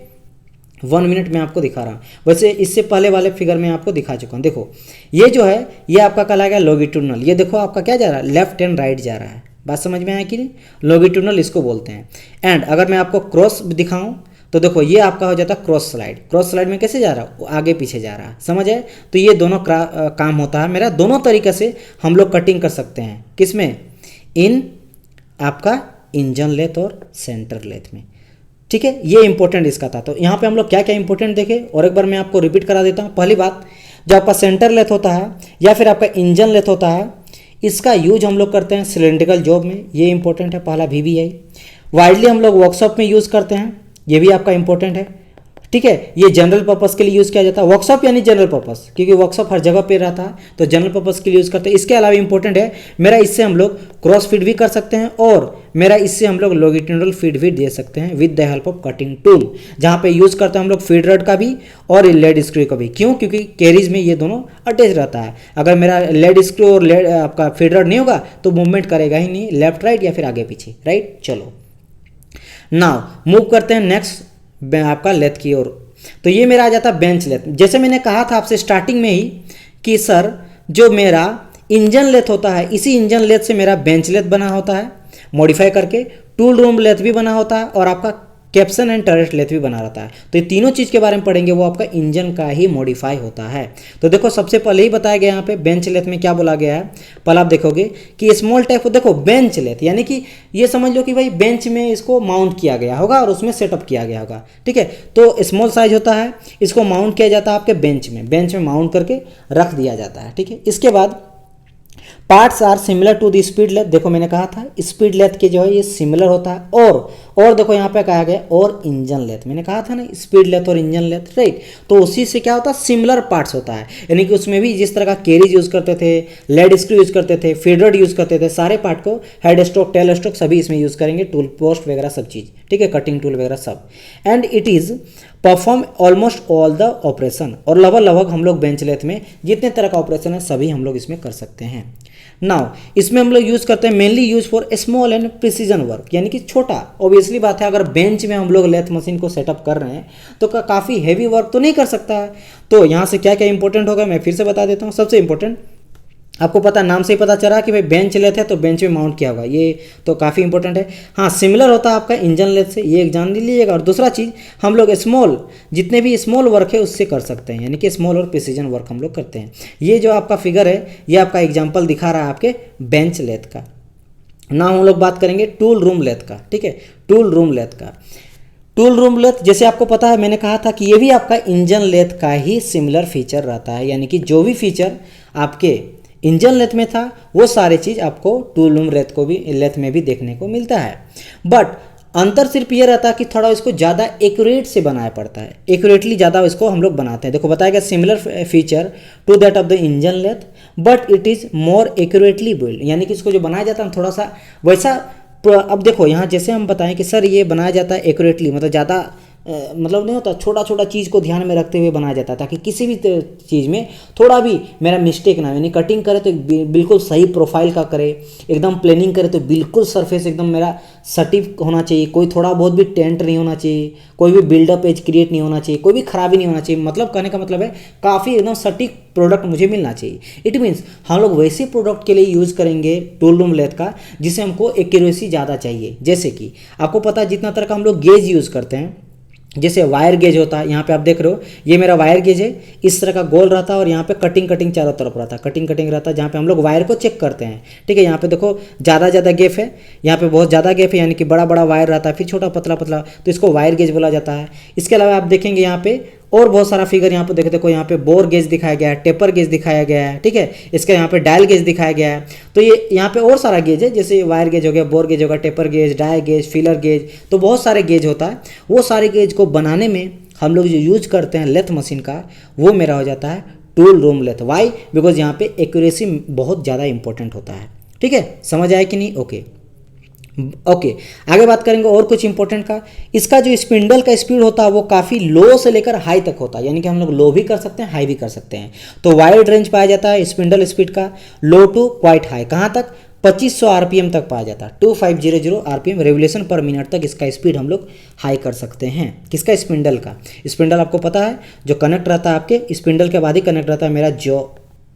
[SPEAKER 1] 1 मिनट में आपको दिखा रहा हूँ। वैसे इससे पहले वाले फिगर में आपको दिखा चुका हूँ। देखो ये जो है ये आपका कहलाएगा लॉन्गिट्यूडिनल। ये देखो आपका क्या जा रहा है? लेफ्ट एंड राइट जा रहा है। बात समझ में आया कि नहीं? लॉन्गिट्यूडिनल इसको बोलते हैं। एंड अगर मैं आपको क्रॉस दिखाऊं तो देखो ये आपका हो जाता है क्रॉस स्लाइड। क्रॉस स्लाइड में कैसे जा रहा है? आगे पीछे जा रहा है, समझ आए? तो ये दोनों काम होता है मेरा। दोनों तरीके से हम लोग कटिंग कर सकते हैं। किसमें? इन आपका इंजन लेथ और सेंटर लेथ में, ठीक है। ये इंपॉर्टेंट इसका था। तो यहाँ पे हम लोग क्या क्या इंपॉर्टेंट देखे और एक बार मैं आपको रिपीट करा देता हूँ। पहली बात, जो आपका सेंटर लेथ होता है या फिर आपका इंजन लेथ होता है, इसका यूज हम लोग करते हैं सिलेंड्रिकल जॉब में, ये इंपॉर्टेंट है। पहला VBI वाइडली हम लोग वर्कशॉप में यूज़ करते हैं, ये भी आपका इंपॉर्टेंट है, ठीक है। ये जनरल पर्पस के लिए यूज़ किया जाता है। वर्कशॉप यानी जनरल पर्पस, क्योंकि वर्कशॉप हर जगह पे रहता है, तो जनरल पर्पस के लिए यूज़ करते हैं। इसके अलावा इंपॉर्टेंट है मेरा, इससे हम लोग क्रॉस फीड भी कर सकते हैं और मेरा इससे हम लोग लॉन्गिट्यूडिनल फीड भी दे सकते हैं with the help of cutting tool, जहाँ पे यूज़ करते हैं हम लोग फीड रड का भी और लेड स्क्रू का भी। क्यों? क्योंकि कैरीज में ये दोनों अटैच रहता है। अगर मेरा लेड स्क्रू और आपका फीड रड नहीं होगा तो मूवमेंट करेगा ही नहीं, लेफ्ट राइट या फिर आगे पीछे, राइट। चलो नाउ मूव करते हैं नेक्स्ट आपका लेथ की ओर। तो ये मेरा आ जाता है बेंच लेथ। जैसे मैंने कहा था आपसे स्टार्टिंग में ही कि सर जो मेरा इंजन लेथ होता है, इसी इंजन लेथ से मेरा बेंच लेथ बना होता है मॉडिफाई करके, टूल रूम लेथ भी बना होता है और आपका कैप्सन एंड टर्रेट लेथ भी बना रहता है। तो ये तीनों चीज़ के बारे में पढ़ेंगे, वो आपका इंजन का ही मॉडिफाई होता है। तो देखो सबसे पहले ही बताया गया यहाँ पे बेंच लेथ में क्या बोला गया है। पहले आप देखोगे कि स्मॉल टाइप, देखो बेंच लेथ यानी कि ये समझ लो कि भाई बेंच में इसको माउंट किया गया होगा और उसमें सेटअप किया गया होगा, ठीक है। तो स्मॉल साइज होता है, इसको माउंट किया जाता है आपके बेंच में माउंट करके रख दिया जाता है, ठीक है। इसके बाद parts are similar to the speed lathe. देखो मैंने कहा था स्पीड लेथ के जो है ये सिमिलर होता है। और देखो यहाँ पे कहा गया और इंजन लेथ, मैंने कहा था ना स्पीड लेथ और इंजन लेथ, राइट। तो उसी से क्या होता है? सिमिलर पार्ट्स होता है, यानी कि उसमें भी जिस तरह का कैरीज यूज करते थे, लेड स्क्रू यूज करते थे, फीड रड यूज करते थे, सारे पार्ट को हेड स्ट्रोक टेल स्ट्रोक सभी इसमें यूज करेंगे, टूल पोस्ट वगैरह सब चीज़, ठीक है, कटिंग टूल वगैरह सब। And it is perform almost all the operation, और लगभग हम लोग बेंच लेथ में जितने तरह का ऑपरेशन है सभी हम लोग इसमें कर सकते हैं। नाउ इसमें हम लोग यूज़ करते हैं mainly use for small and precision work, यानी कि छोटा। ऑब्वियसली बात है अगर बेंच में हम लोग लेथ मशीन को सेटअप कर रहे हैं तो काफ़ी हैवी वर्क तो नहीं कर सकता है। तो यहाँ से क्या क्या इंपॉर्टेंट होगा मैं फिर से बता देता हूँ। सबसे इंपॉर्टेंट आपको पता, नाम से ही पता चला कि भाई बेंच लेथ है तो बेंच में माउंट किया होगा, ये तो काफ़ी इंपॉर्टेंट है। हाँ सिमिलर होता है आपका इंजन लेथ से, ये एक जान लीजिएगा। और दूसरा चीज़ हम लोग स्मॉल, जितने भी स्मॉल वर्क है उससे कर सकते हैं, यानी कि स्मॉल और प्रिसीजन वर्क हम लोग करते हैं। ये जो आपका फिगर है ये आपका एग्जाम्पल दिखा रहा है आपके बेंच लेथ का। ना हम लोग बात करेंगे टूल रूम लेथ का, ठीक है, टूल रूम लेथ का। टूल रूम लेथ जैसे आपको पता है मैंने कहा था कि ये भी आपका इंजन लेथ का ही सिमिलर फीचर रहता है, यानी कि जो भी फीचर आपके इंजन लेथ में था वो सारी चीज़ आपको टूल रूम लेथ में भी देखने को मिलता है। बट अंतर सिर्फ ये रहता है कि थोड़ा इसको ज़्यादा एक्यूरेट से बनाया पड़ता है, एक्यूरेटली ज़्यादा इसको हम लोग बनाते हैं। देखो बताया गया similar feature to that of the engine lathe but it is more accurately build, यानी कि इसको जो बनाया जाता है थोड़ा सा वैसा। अब देखो यहाँ जैसे हम बताएं कि सर ये बनाया जाता है एक्यूरेटली, मतलब ज़्यादा मतलब नहीं होता, छोटा छोटा चीज़ को ध्यान में रखते हुए बनाया जाता है ताकि किसी भी चीज़ में थोड़ा भी मेरा मिस्टेक ना हो। यानी कटिंग करे तो बिल्कुल सही प्रोफाइल का करे, एकदम प्लेनिंग करे तो बिल्कुल सरफेस एकदम मेरा सटीक होना चाहिए, कोई थोड़ा बहुत भी टेंट नहीं होना चाहिए, कोई भी बिल्डअप एज क्रिएट नहीं होना चाहिए, कोई भी खराबी नहीं होना चाहिए। मतलब कहने का मतलब है काफ़ी एकदम सटीक प्रोडक्ट मुझे मिलना चाहिए। इट मीन्स हम लोग वैसे प्रोडक्ट के लिए यूज़ करेंगे टूल रूम लेथ का जिसे हमको एक्यूरेसी ज़्यादा चाहिए। जैसे कि आपको पता है जितना तरह का हम लोग गेज यूज़ करते हैं जैसे वायर गेज होता है, यहाँ पे आप देख रहे हो ये मेरा वायर गेज है, इस तरह का गोल रहता है और यहाँ पे कटिंग चारों तरफ रहता है, कटिंग रहता है जहाँ पे हम लोग वायर को चेक करते हैं। ठीक है, यहाँ पे देखो ज़्यादा गैप है, यहाँ पे बहुत ज़्यादा गैप है, यानी कि बड़ा वायर रहता है, फिर छोटा पतला, तो इसको वायर गेज बोला जाता है। इसके अलावा आप देखेंगे यहाँ पे और बहुत सारा फिगर यहाँ पे देखो, यहाँ पे बोर गेज दिखाया गया है, टेपर गेज दिखाया गया है। ठीक है, इसका यहाँ पे डायल गेज दिखाया गया है। तो ये यहाँ पे और सारा गेज है, जैसे वायर गेज हो गया, बोर गेज होगा, taper gauge, dial gauge, feeler gauge, तो बहुत सारे गेज होता है। वो सारे गेज को बनाने में हम लोग जो यूज करते हैं लेथ मशीन का, वो मेरा हो जाता है tool room lathe. Why? Because यहाँ पे एक्यूरेसी बहुत ज़्यादा इंपॉर्टेंट होता है। ठीक है, समझ आया कि नहीं? ओके, आगे बात करेंगे और कुछ इंपॉर्टेंट का। इसका जो स्पिंडल का स्पीड होता है वो काफ़ी लो से लेकर हाई तक होता है, यानी कि हम लोग लो भी कर सकते हैं, हाई भी कर सकते हैं। तो वाइड रेंज पाया जाता है स्पिंडल स्पीड का, लो टू क्वाइट हाई। कहाँ तक? 2500 आरपीएम तक पाया जाता है, 2500 आरपीएम रेवोल्यूशन पर मिनट तक इसका स्पीड हम लोग हाई कर सकते हैं। किसका? स्पिंडल का। स्पिंडल आपको पता है जो कनेक्ट रहता है, आपके स्पिंडल के बाद ही कनेक्ट रहता है मेरा जो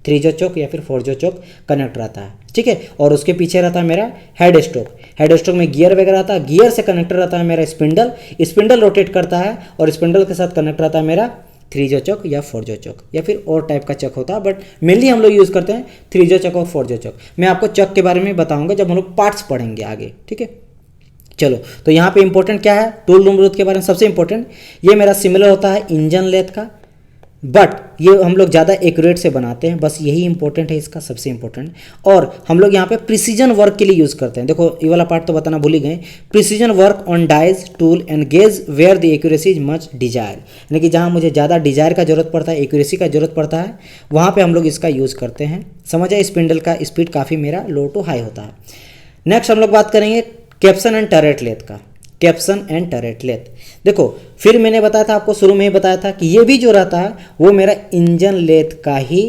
[SPEAKER 1] 3 जो चौक या फिर 4 जो चौक कनेक्ट रहता है। ठीक है, और उसके पीछे रहता है मेरा हेड स्ट्रोक में गियर वगैरह रहता है, गियर से कनेक्टर रहता है मेरा स्पिंडल रोटेट करता है और स्पिंडल के साथ कनेक्ट रहता है मेरा 3 जो चौक या 4 जो चौक या फिर और टाइप का चक होता है, बट मेनली हम लोग यूज़ करते हैं 3 जो चक और 4 जो चक। मैं आपको चक के बारे में बताऊंगा जब हम लोग पार्ट्स पढ़ेंगे आगे। ठीक है, चलो, तो यहाँ पे इंपॉर्टेंट क्या है टूल रूम लेथ के बारे में? सबसे इंपॉर्टेंट ये मेरा सिमिलर होता है इंजन लेथ का, बट ये हम लोग ज़्यादा एक्यूरेट से बनाते हैं, बस यही इंपॉर्टेंट है इसका, सबसे इंपॉर्टेंट। और हम लोग यहाँ पे प्रिसीजन वर्क के लिए यूज़ करते हैं। देखो ये वाला पार्ट तो बताना भूल ही गए, precision work on dies tool and gauge where the accuracy is much desire, यानी कि जहाँ मुझे ज़्यादा डिजायर का जरूरत पड़ता है, एक्यूरेसी का जरूरत पड़ता है, वहाँ पर हम लोग इसका यूज़ करते हैं। समझ आए? स्पिंडल का स्पीड काफ़ी मेरा लो टू हाई होता है। नेक्स्ट हम लोग बात करेंगे कैप्सन एंड टरेट लेथ का। कैप्सन एंड टरेट लेथ, देखो फिर मैंने बताया था आपको, शुरू में ही बताया था कि ये भी जो रहता है वो मेरा इंजन लेथ का ही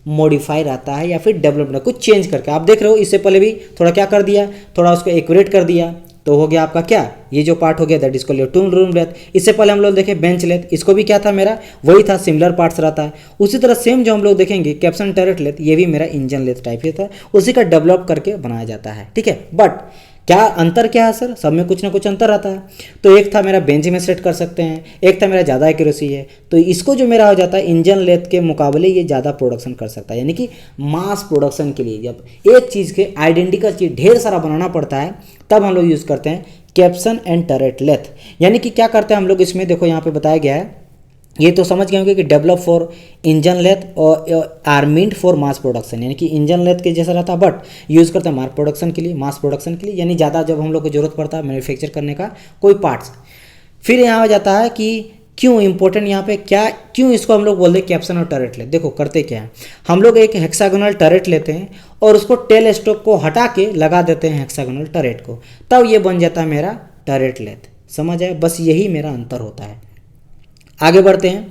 [SPEAKER 1] मॉडिफाई रहता है या फिर डेवलपमेंट, कुछ चेंज करके। आप देख रहे हो इससे पहले भी थोड़ा क्या कर दिया, थोड़ा उसको एक्यूरेट कर दिया, तो हो गया आपका क्या, ये जो पार्ट हो गया that is called tool room lathe. इससे पहले हम लोग देखे बेंच लेथ, इसको भी क्या था मेरा, वही था, सिमिलर पार्ट्स रहता है। उसी तरह सेम जो हम लोग देखेंगे कैप्सन टरेट लेथ, ये भी मेरा इंजन लेथ टाइप ही था, उसी का डेवलप करके बनाया जाता है। ठीक है, बट क्या अंतर क्या है सर? सब में कुछ ना कुछ अंतर आता है। तो एक था मेरा बेंच में सेट कर सकते हैं, एक था मेरा ज़्यादा एक्यूरेसी है, तो इसको जो मेरा हो जाता है इंजन लेथ के मुकाबले ये ज़्यादा प्रोडक्शन कर सकता है, यानी कि मास प्रोडक्शन के लिए जब एक चीज़ के आइडेंटिकल चीज़ ढेर सारा बनाना पड़ता है तब हम लोग यूज़ करते हैं कैप्सन एंड टरेट लेथ। यानी कि क्या करते हैं हम लोग इसमें, देखो यहाँ पर बताया गया है, ये तो समझ गए होंगे कि डेवलप फॉर इंजन लेथ और आर्मिंड फॉर मास प्रोडक्शन, यानी कि इंजन लेथ के जैसा रहता है बट यूज़ करते हैं मास प्रोडक्शन के लिए, यानी ज़्यादा जब हम लोग को जरूरत पड़ता है मैन्युफैक्चर करने का कोई पार्ट्स। फिर यहाँ हो जाता है कि क्यों इंपॉर्टेंट यहाँ पे क्या, क्यों इसको हम लोग बोलते हैं कैप्सन और टरेट लेथ। देखो करते क्या है, हम लोग एक हेक्सागोनल टरेट लेते हैं और उसको टेल स्टॉक को हटा के लगा देते हैं हेक्सागोनल टरेट को, तब ये बन जाता है मेरा टरेट लेथ। समझ आए? बस यही मेरा अंतर होता है। आगे बढ़ते हैं,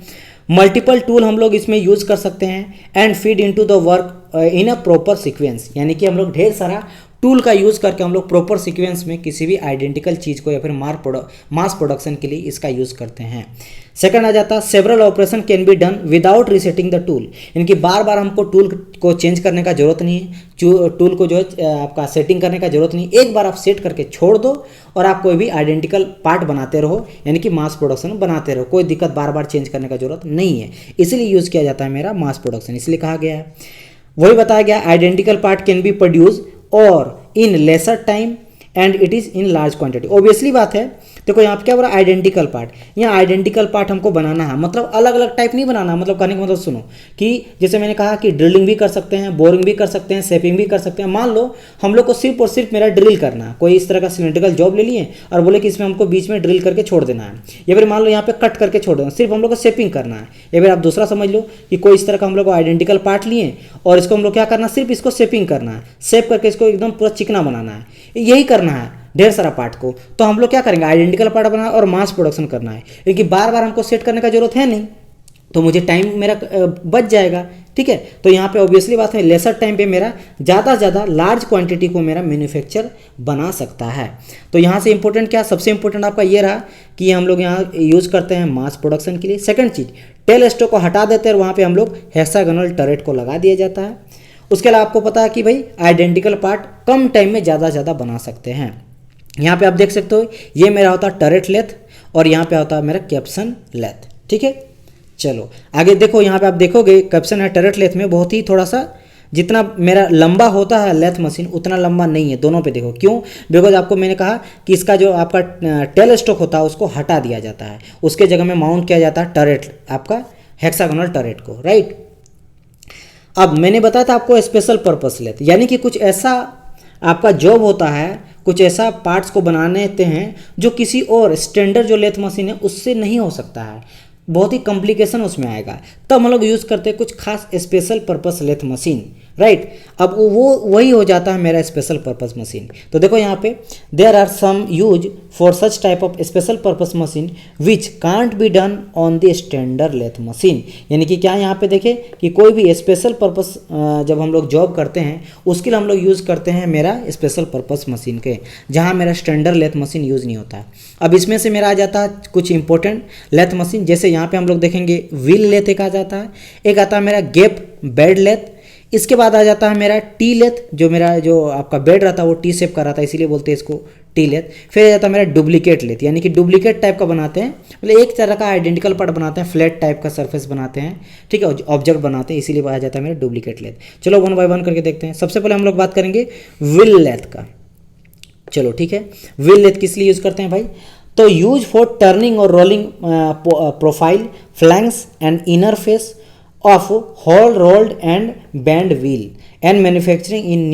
[SPEAKER 1] मल्टीपल टूल हम लोग इसमें यूज कर सकते हैं and feed into the work in a proper sequence, यानी कि हम लोग ढेर सारा टूल का यूज़ करके हम लोग प्रॉपर सीक्वेंस में किसी भी आइडेंटिकल चीज़ को या फिर मास प्रोडक्शन के लिए इसका यूज़ करते हैं। सेकंड आ जाता है several operation can be done without resetting the tool, यानी कि बार बार हमको टूल को चेंज करने का जरूरत नहीं है, टूल को जो है आपका सेटिंग करने का जरूरत नहीं, एक बार आप सेट करके छोड़ दो और आप कोई भी आइडेंटिकल पार्ट बनाते रहो, यानी कि मास प्रोडक्शन बनाते रहो, कोई दिक्कत बार बार चेंज करने का जरूरत नहीं है, इसीलिए यूज़ किया जाता है मेरा मास प्रोडक्शन, इसलिए कहा गया है। वही बताया गया identical part can be produce और in lesser time and it is in large quantity. Obviously बात है, देखो यहाँ पे क्या बोला आइडेंटिकल पार्ट, यहाँ आइडेंटिकल पार्ट हमको बनाना है, मतलब अलग अलग टाइप नहीं बनाना, मतलब कहने का मतलब सुनो कि जैसे मैंने कहा कि ड्रिलिंग भी कर सकते हैं, बोरिंग भी कर सकते हैं, शेपिंग भी कर सकते हैं। मान लो हम लोग को सिर्फ और सिर्फ मेरा ड्रिल करना है, कोई इस तरह का सिलेंड्रिकल जॉब ले लिए और बोले कि इसमें हमको बीच में ड्रिल करके छोड़ देना है, या फिर मान लो यहाँ पे कट करके छोड़ देना, सिर्फ हम लोग को शेपिंग करना है। या फिर आप दूसरा समझ लो कि कोई इस तरह का हम लोग को आइडेंटिकल पार्ट लिए और इसको हम लोग क्या करना है, सिर्फ इसको शेपिंग करना है, शेप करके इसको एकदम पूरा चिकना बनाना है, यही करना है ढेर सारा पार्ट को। तो हम लोग क्या करेंगे, आइडेंटिकल पार्ट बनाना और मास प्रोडक्शन करना है, क्योंकि बार बार हमको सेट करने का जरूरत है नहीं, तो मुझे टाइम मेरा बच जाएगा। ठीक है, तो यहाँ पे ऑब्वियसली बात है लेसर टाइम पे मेरा ज़्यादा से ज़्यादा लार्ज क्वांटिटी को मेरा मैन्युफैक्चर बना सकता है। तो यहाँ से इंपॉर्टेंट क्या, सबसे इंपॉर्टेंट आपका ये रहा कि हम लोग यहाँ यूज़ करते हैं मास प्रोडक्शन के लिए। सेकंड चीज़, टेल स्टॉक को हटा देते हैं और वहाँ पर हम लोग हेक्सागोनल टरेट को लगा दिया जाता है। उसके अलावा आपको पता है कि भाई आइडेंटिकल पार्ट कम टाइम में ज़्यादा से ज़्यादा बना सकते हैं। यहाँ पे आप देख सकते हो ये मेरा होता है टरेट लेथ और यहाँ पे होता है मेरा कैप्सन लेथ। ठीक है, चलो आगे देखो, यहाँ पे आप देखोगे कैप्सन है टर्रेट लेथ में बहुत ही थोड़ा सा, जितना मेरा लंबा होता है लेथ मशीन उतना लंबा नहीं है दोनों पे। देखो क्यों, बिकॉज आपको मैंने कहा कि इसका जो आपका टेल स्टॉक होता है उसको हटा दिया जाता है, उसके जगह में माउंट किया जाता है टर्रेट, आपका हेक्सागोनल टर्रेट को, राइट। अब मैंने बताया था आपको स्पेशल पर्पस लेथ, यानी कि कुछ ऐसा आपका जॉब होता है, कुछ ऐसा पार्ट्स को बनाने हैं जो किसी और स्टैंडर्ड जो लेथ मशीन है उससे नहीं हो सकता है, बहुत ही कॉम्प्लिकेशन उसमें आएगा, तब हम लोग यूज़ करते हैं कुछ खास special purpose lathe machine, right. अब वो वही हो जाता है मेरा स्पेशल पर्पस मशीन। तो देखो यहाँ पे there are some use for such type of special purpose machine which can't be done on the standard lathe machine, यानी कि क्या यहाँ पे देखे कि कोई भी स्पेशल पर्पस जब हम लोग जॉब करते हैं उसके लिए हम लोग यूज़ करते हैं मेरा स्पेशल पर्पस मशीन के, जहाँ मेरा स्टैंडर्ड लेथ मशीन यूज़ नहीं होता है। अब इसमें से मेरा आ जाता है कुछ इंपॉर्टेंट लेथ मशीन, जैसे यहाँ पे हम लोग देखेंगे व्हील लेथ एक आ जाता है, एक आता है मेरा गैप बेड लेथ, इसके बाद आ जाता है मेरा टी लेथ, जो मेरा जो आपका बेड रहता है वो टी शेप का रहता है इसीलिए बोलते हैं इसको टी लेथ। फिर आ जाता है मेरा डुप्लीकेट लेथ, यानी कि डुप्लीकेट टाइप का बनाते हैं, मतलब एक तरह का आइडेंटिकल पार्ट बनाते हैं, फ्लैट टाइप का सरफेस बनाते हैं, ठीक है, ऑब्जेक्ट बनाते हैं, इसीलिए आ जाता है मेरा डुप्लीकेट लेथ। चलो वन बाय वन करके देखते हैं। सबसे पहले हम लोग बात करेंगे व्हील लेथ का। चलो ठीक है, व्हील लेथ किस लिए यूज़ करते हैं भाई, तो यूज फॉर टर्निंग और rolling profile flanks and inner face of hole rolled and band wheel and manufacturing in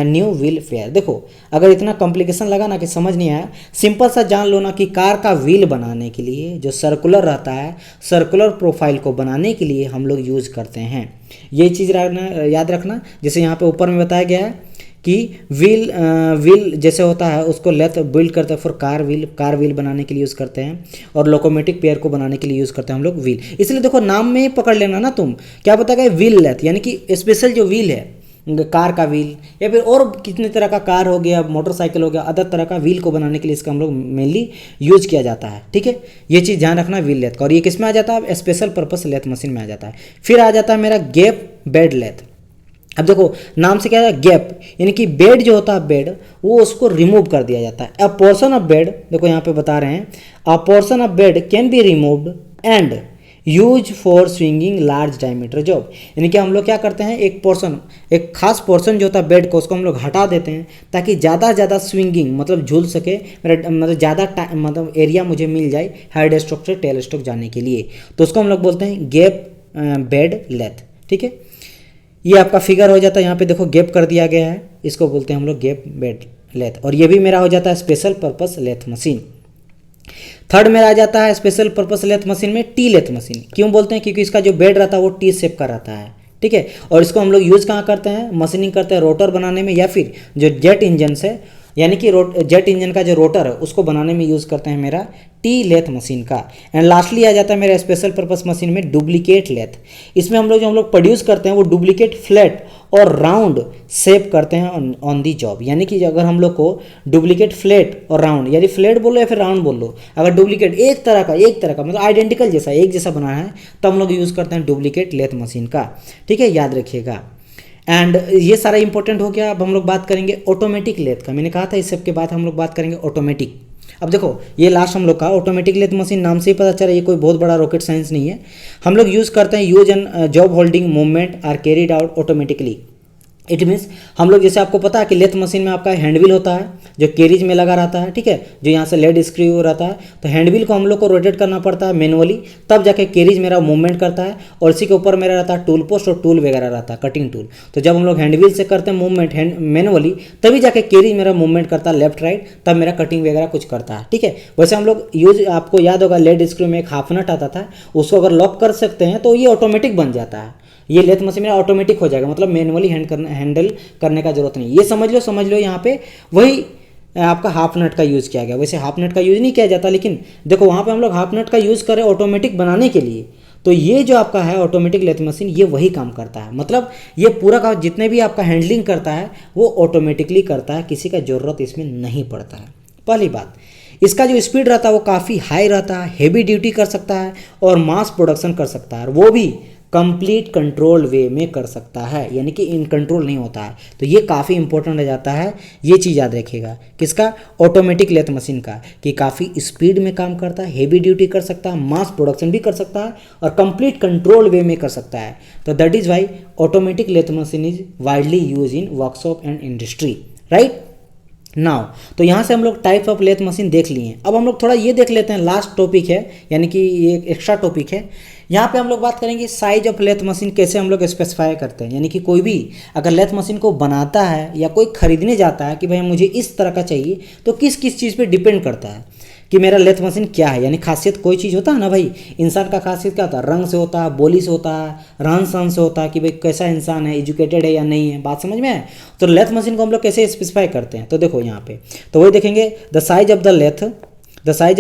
[SPEAKER 1] new wheel fair. देखो अगर इतना कॉम्प्लिकेशन लगा ना कि समझ नहीं आया, सिंपल सा जान लो ना कि कार का व्हील बनाने के लिए जो सर्कुलर रहता है, सर्कुलर प्रोफाइल को बनाने के लिए हम लोग यूज करते हैं। ये चीज़ याद रखना, जैसे यहाँ पे ऊपर में बताया गया है कि व्हील जैसे होता है उसको लेथ बिल्ड करते हैं फॉर कार व्हील बनाने के लिए यूज़ करते हैं, और लोकोमेटिक पेयर को बनाने के लिए यूज़ करते हैं हम लोग व्हील। इसलिए देखो नाम में ही पकड़ लेना ना तुम, क्या पता है व्हील लेथ, यानी कि स्पेशल जो व्हील है कार का व्हील, या फिर और कितने तरह का कार हो गया, मोटरसाइकिल हो गया, अदर तरह का व्हील को बनाने के लिए इसका हम लोग मेनली यूज किया जाता है। ठीक है, ये चीज़ ध्यान रखना व्हील लेथ का, और ये किस में आ जाता है, स्पेशल पर्पस लेथ मशीन में आ जाता है। फिर आ जाता है मेरा गैप बेड लेथ। अब देखो नाम से क्या है, गैप, यानी कि बेड जो होता है बेड वो उसको रिमूव कर दिया जाता है। अ पोर्शन ऑफ बेड, देखो यहाँ पे बता रहे हैं, अ portion of bed can be removed and use for swinging large diameter job, यानी कि हम लोग क्या करते हैं, एक खास पोर्शन जो होता है बेड को उसको हम लोग हटा देते हैं ताकि ज़्यादा से ज़्यादा स्विंगिंग मतलब झूल सके, मतलब ज़्यादा मतलब एरिया मुझे मिल जाए हेड स्ट्रोक से टेल स्ट्रोक जाने के लिए, तो उसको हम लोग बोलते हैं गैप बेड लेथ। ठीक है, ये आपका फिगर हो जाता है, यहाँ पे देखो गैप कर दिया गया है, इसको बोलते हैं हम लोग गैप बेड लेथ, और ये भी मेरा हो जाता है special purpose lathe machine. Third मेरा आ जाता है स्पेशल पर्पस लेथ मशीन में टी लेथ मशीन। क्यों बोलते हैं, क्योंकि इसका जो बेड रहता है वो टी शेप का रहता है। ठीक है, और इसको हम लोग यूज़ कहाँ करते हैं, मशीनिंग करते हैं रोटर बनाने में, या फिर जो जेट इंजन से, यानी कि जेट इंजन का जो रोटर है उसको बनाने में यूज़ करते हैं मेरा टी लेथ मशीन का। एंड लास्टली आ जाता है मेरा स्पेशल पर्पस मशीन में डुप्लीकेट लेथ। इसमें हम लोग प्रोड्यूस करते हैं वो डुप्लीकेट फ्लैट और राउंड शेप करते हैं ऑन दी जॉब, यानी कि अगर हम लोग को डुप्लीकेट फ्लैट और राउंड, यानी फ्लैट बोलो या फिर राउंड बोल लो, अगर डुप्लीकेट एक तरह का मतलब आइडेंटिकल जैसा एक जैसा बनाना है तो हम लोग यूज़ करते हैं डुप्लीकेट लेथ मशीन का। ठीक है, याद रखिएगा। एंड ये सारा इंपॉर्टेंट हो गया। अब हम लोग बात करेंगे ऑटोमेटिक लेथ का। मैंने कहा था इस सब के बाद हम लोग बात करेंगे ऑटोमेटिक। अब देखो ये लास्ट हम लोग का ऑटोमेटिक लेथ मशीन, नाम से ही पता चला ये कोई बहुत बड़ा रॉकेट साइंस नहीं है। हम लोग यूज़ करते हैं use and job holding movement are carried out automatically. It means हम लोग, जैसे आपको पता है कि लेथ मशीन में आपका हैंडविल होता है जो केरिज में लगा रहता है, ठीक है, जो यहाँ से लेड स्क्रू रहता है, तो हैंडविल को हम लोग को रोटेट करना पड़ता है मैनुअली, तब जाके केरिज मेरा मूवमेंट करता है। और इसी के ऊपर मेरा रहता है टूल पोस्ट और टूल वगैरह रहता है, कटिंग टूल। तो जब हम लोग हैंडविल से करते हैं मूवमेंट मैनुअली, तभी जाके केरिज मेरा मूवमेंट करता है लेफ्ट राइट, तब मेरा कटिंग वगैरह कुछ करता है। ठीक है, वैसे हम लोग यूज, आपको याद होगा लेड स्क्रू में एक हाफ नट आता था, उसको अगर लॉक कर सकते हैं तो ये ऑटोमेटिक बन जाता है। ये लेथ मशीन में ऑटोमेटिक हो जाएगा, मतलब मैनुअली हैंडल करने का जरूरत नहीं। ये समझ लो यहाँ पे वही आपका हाफ नट का यूज़ किया गया। वैसे हाफ नट का यूज़ नहीं किया जाता, लेकिन देखो वहाँ पे हम लोग हाफ नट का यूज़ करें ऑटोमेटिक बनाने के लिए, तो ये जो आपका है ऑटोमेटिक लेथ मशीन ये वही काम करता है। मतलब ये पूरा का जितने भी आपका हैंडलिंग करता है वो ऑटोमेटिकली करता है, किसी का ज़रूरत इसमें नहीं पड़ता है। पहली बात, इसका जो स्पीड रहता है वो काफ़ी हाई रहता है, हेवी ड्यूटी कर सकता है और मास प्रोडक्शन कर सकता है, वो भी कंप्लीट कंट्रोल वे में कर सकता है, यानी कि इन कंट्रोल नहीं होता है। तो ये काफ़ी इंपॉर्टेंट रह जाता है, ये चीज़ याद रखिएगा। किसका? ऑटोमेटिक लेथ मशीन का, कि काफ़ी स्पीड में काम करता है, हेवी ड्यूटी कर सकता है, मास प्रोडक्शन भी कर सकता है और कंप्लीट कंट्रोल वे में कर सकता है। तो that is why automatic lathe machine is widely use in workshop and industry, right now. तो यहाँ से हम लोग टाइप ऑफ लेथ मशीन देख लिए हैं। अब हम लोग थोड़ा ये देख लेते हैं, लास्ट टॉपिक है, यानी कि ये एक एक्स्ट्रा टॉपिक है। यहाँ पे हम लोग बात करेंगे साइज ऑफ लेथ मशीन कैसे हम लोग स्पेसिफाई करते हैं, यानी कि कोई भी अगर लेथ मशीन को बनाता है या कोई खरीदने जाता है कि भाई मुझे इस तरह का चाहिए, तो किस किस चीज़ पे डिपेंड करता है कि मेरा लेथ मशीन क्या है। यानी खासियत कोई चीज़ होता है ना भाई, इंसान का खासियत क्या होता है? रंग से होता है, बोली से होता है, रहन सहन से होता है कि भाई कैसा इंसान है, एजुकेटेड है या नहीं है। बात समझ में है? तो लेथ मशीन को हम लोग कैसे स्पेसिफाई करते हैं, तो देखो यहाँ पे तो वही देखेंगे, the size of